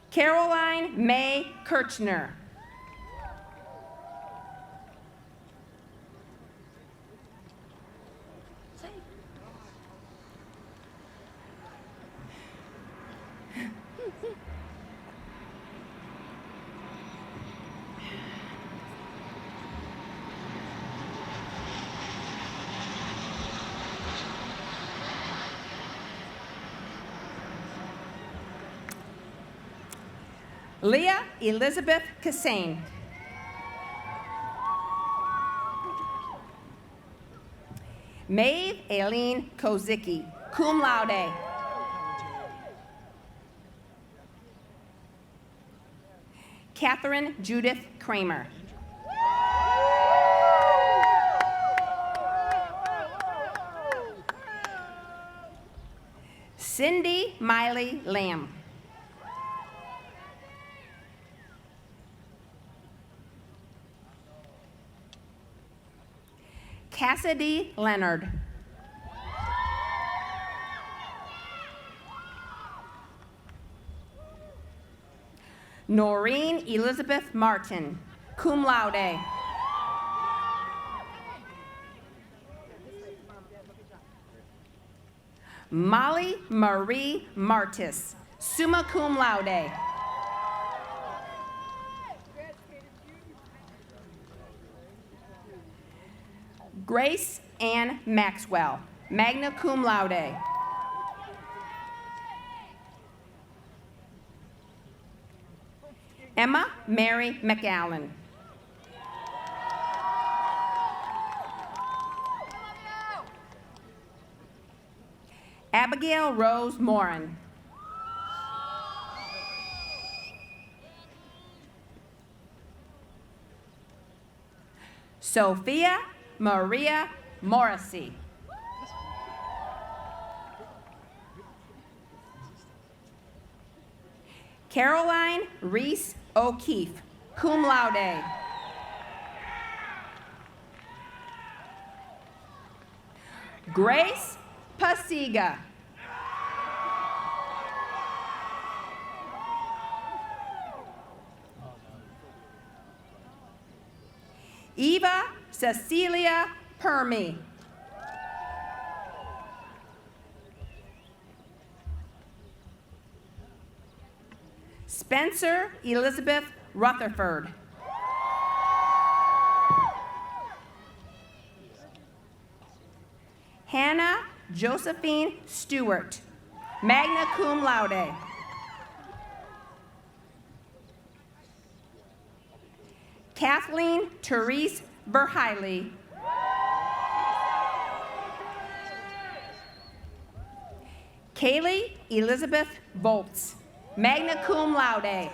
Caroline May Kirchner. Leah Elizabeth Cassane. Maeve Aileen Kozicki, cum laude. Catherine Judith Kramer. Cindy Miley Lamb. Cassidy Leonard. Noreen Elizabeth Martin, cum laude. Molly Marie Martis, summa cum laude. Grace Ann Maxwell, magna cum laude. Emma Mary McAllen. Abigail Rose Morin. Sophia Maria Morrissey. Caroline Reese O'Keefe, cum laude. Grace Pasiga. Eva Cecilia Permy. Spencer Elizabeth Rutherford. Hannah Josephine Stewart, magna cum laude. Kathleen Therese Verheily. Kaylee Elizabeth Volts, magna cum laude.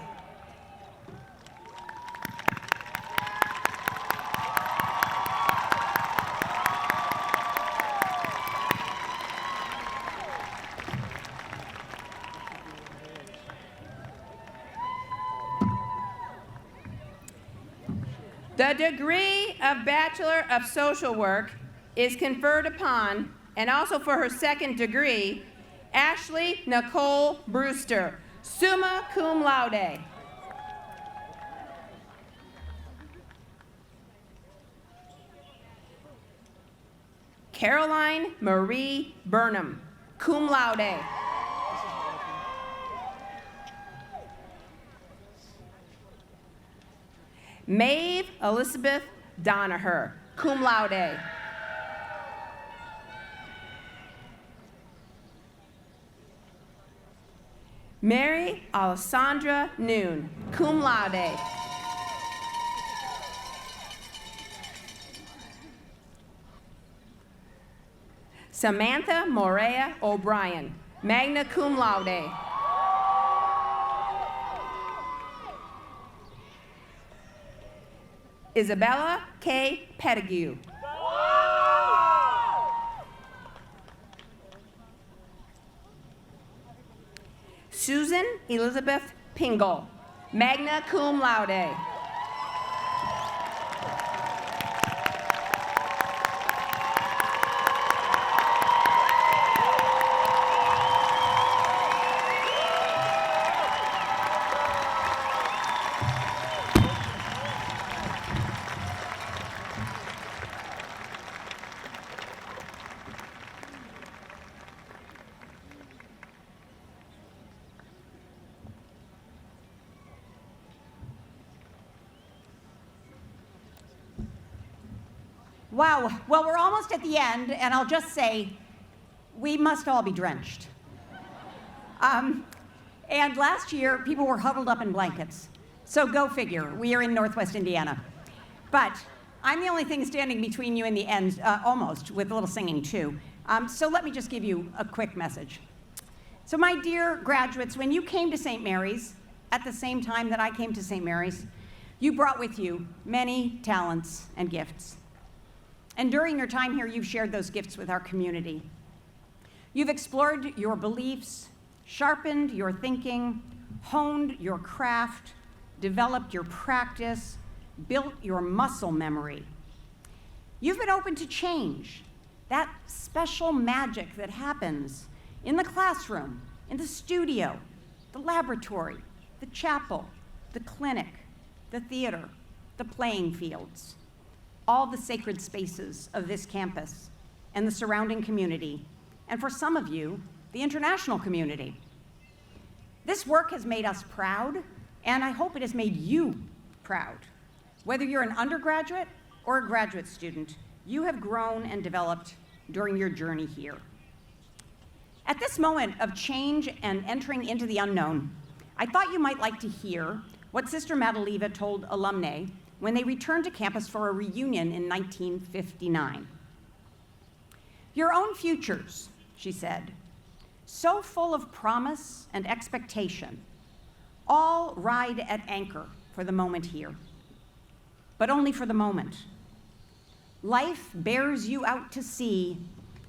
The degree of Bachelor of Social Work is conferred upon, and also for her second degree, Ashley Nicole Brewster, summa cum laude. Caroline Marie Burnham, cum laude. Maeve Elizabeth Donaher, cum laude. Mary Alessandra Noon, cum laude. Samantha Morea O'Brien, magna cum laude. Isabella K. Pettigrew. Susan Elizabeth Pingle, magna cum laude. Wow, well, we're almost at the end, and I'll just say, we must all be drenched. And last year, people were huddled up in blankets. So go figure, we are in Northwest Indiana. But I'm the only thing standing between you and the end, almost, with a little singing too. So let me just give you a quick message. So my dear graduates, when you came to St. Mary's, at the same time that I came to St. Mary's, you brought with you many talents and gifts. And during your time here, you've shared those gifts with our community. You've explored your beliefs, sharpened your thinking, honed your craft, developed your practice, built your muscle memory. You've been open to change, that special magic that happens in the classroom, in the studio, the laboratory, the chapel, the clinic, the theater, the playing fields, all the sacred spaces of this campus and the surrounding community, and for some of you, the international community. This work has made us proud, and I hope it has made you proud. Whether you're an undergraduate or a graduate student, you have grown and developed during your journey here. At this moment of change and entering into the unknown, I thought you might like to hear what Sister Madaliva told alumni when they returned to campus for a reunion in 1959. Your own futures, she said, so full of promise and expectation, all ride at anchor for the moment here, but only for the moment. Life bears you out to sea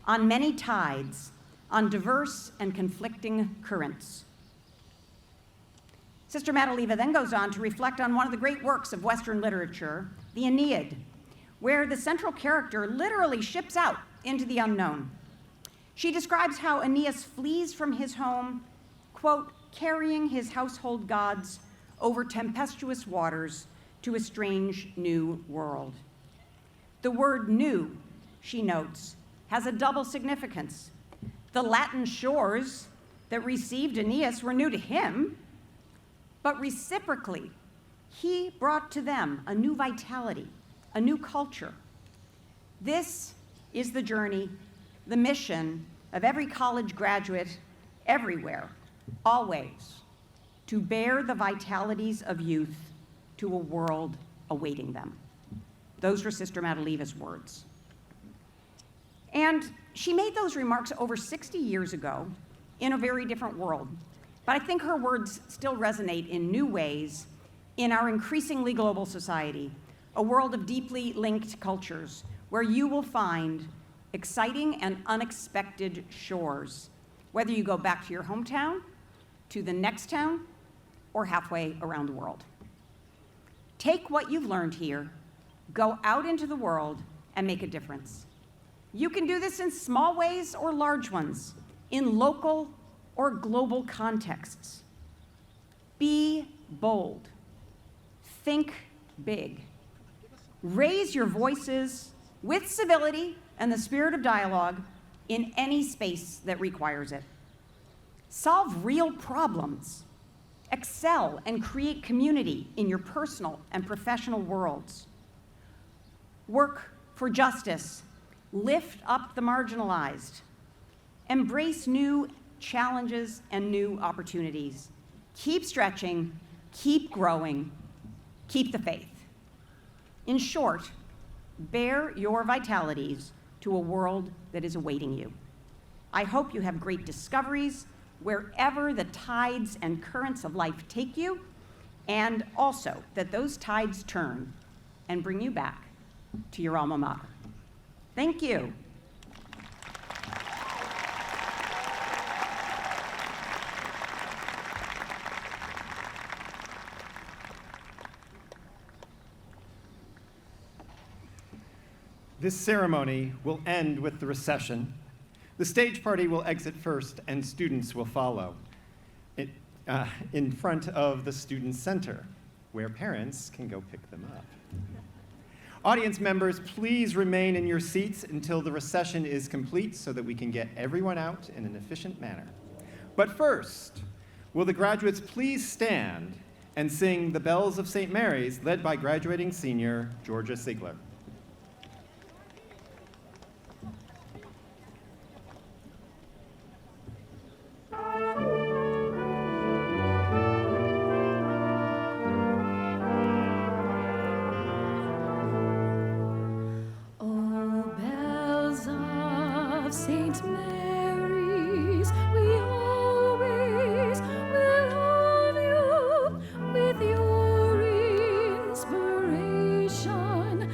on many tides, on diverse and conflicting currents. Sister Madaliva then goes on to reflect on one of the great works of Western literature, the Aeneid, where the central character literally ships out into the unknown. She describes how Aeneas flees from his home, quote, carrying his household gods over tempestuous waters to a strange new world. The word new, she notes, has a double significance. The Latin shores that received Aeneas were new to him, but reciprocally, he brought to them a new vitality, a new culture. This is the journey, the mission of every college graduate everywhere, always, to bear the vitalities of youth to a world awaiting them. Those were Sister Madaliva's words. And she made those remarks over 60 years ago in a very different world. But I think her words still resonate in new ways in our increasingly global society, a world of deeply linked cultures where you will find exciting and unexpected shores, whether you go back to your hometown, to the next town, or halfway around the world. Take what you've learned here, go out into the world, and make a difference. You can do this in small ways or large ones, in local or global contexts. Be bold. Think big. Raise your voices with civility and the spirit of dialogue in any space that requires it. Solve real problems. Excel and create community in your personal and professional worlds. Work for justice. Lift up the marginalized. Embrace new challenges and new opportunities. Keep stretching, keep growing, keep the faith. In short, bear your vitalities to a world that is awaiting you. I hope you have great discoveries wherever the tides and currents of life take you, and also that those tides turn and bring you back to your alma mater. Thank you. This ceremony will end with the recession. The stage party will exit first, and students will follow in front of the Student Center, where parents can go pick them up. Audience members, please remain in your seats until the recession is complete so that we can get everyone out in an efficient manner. But first, will the graduates please stand and sing The Bells of St. Mary's, led by graduating senior Georgia Sigler. St. Mary's, we always will love you with your inspiration.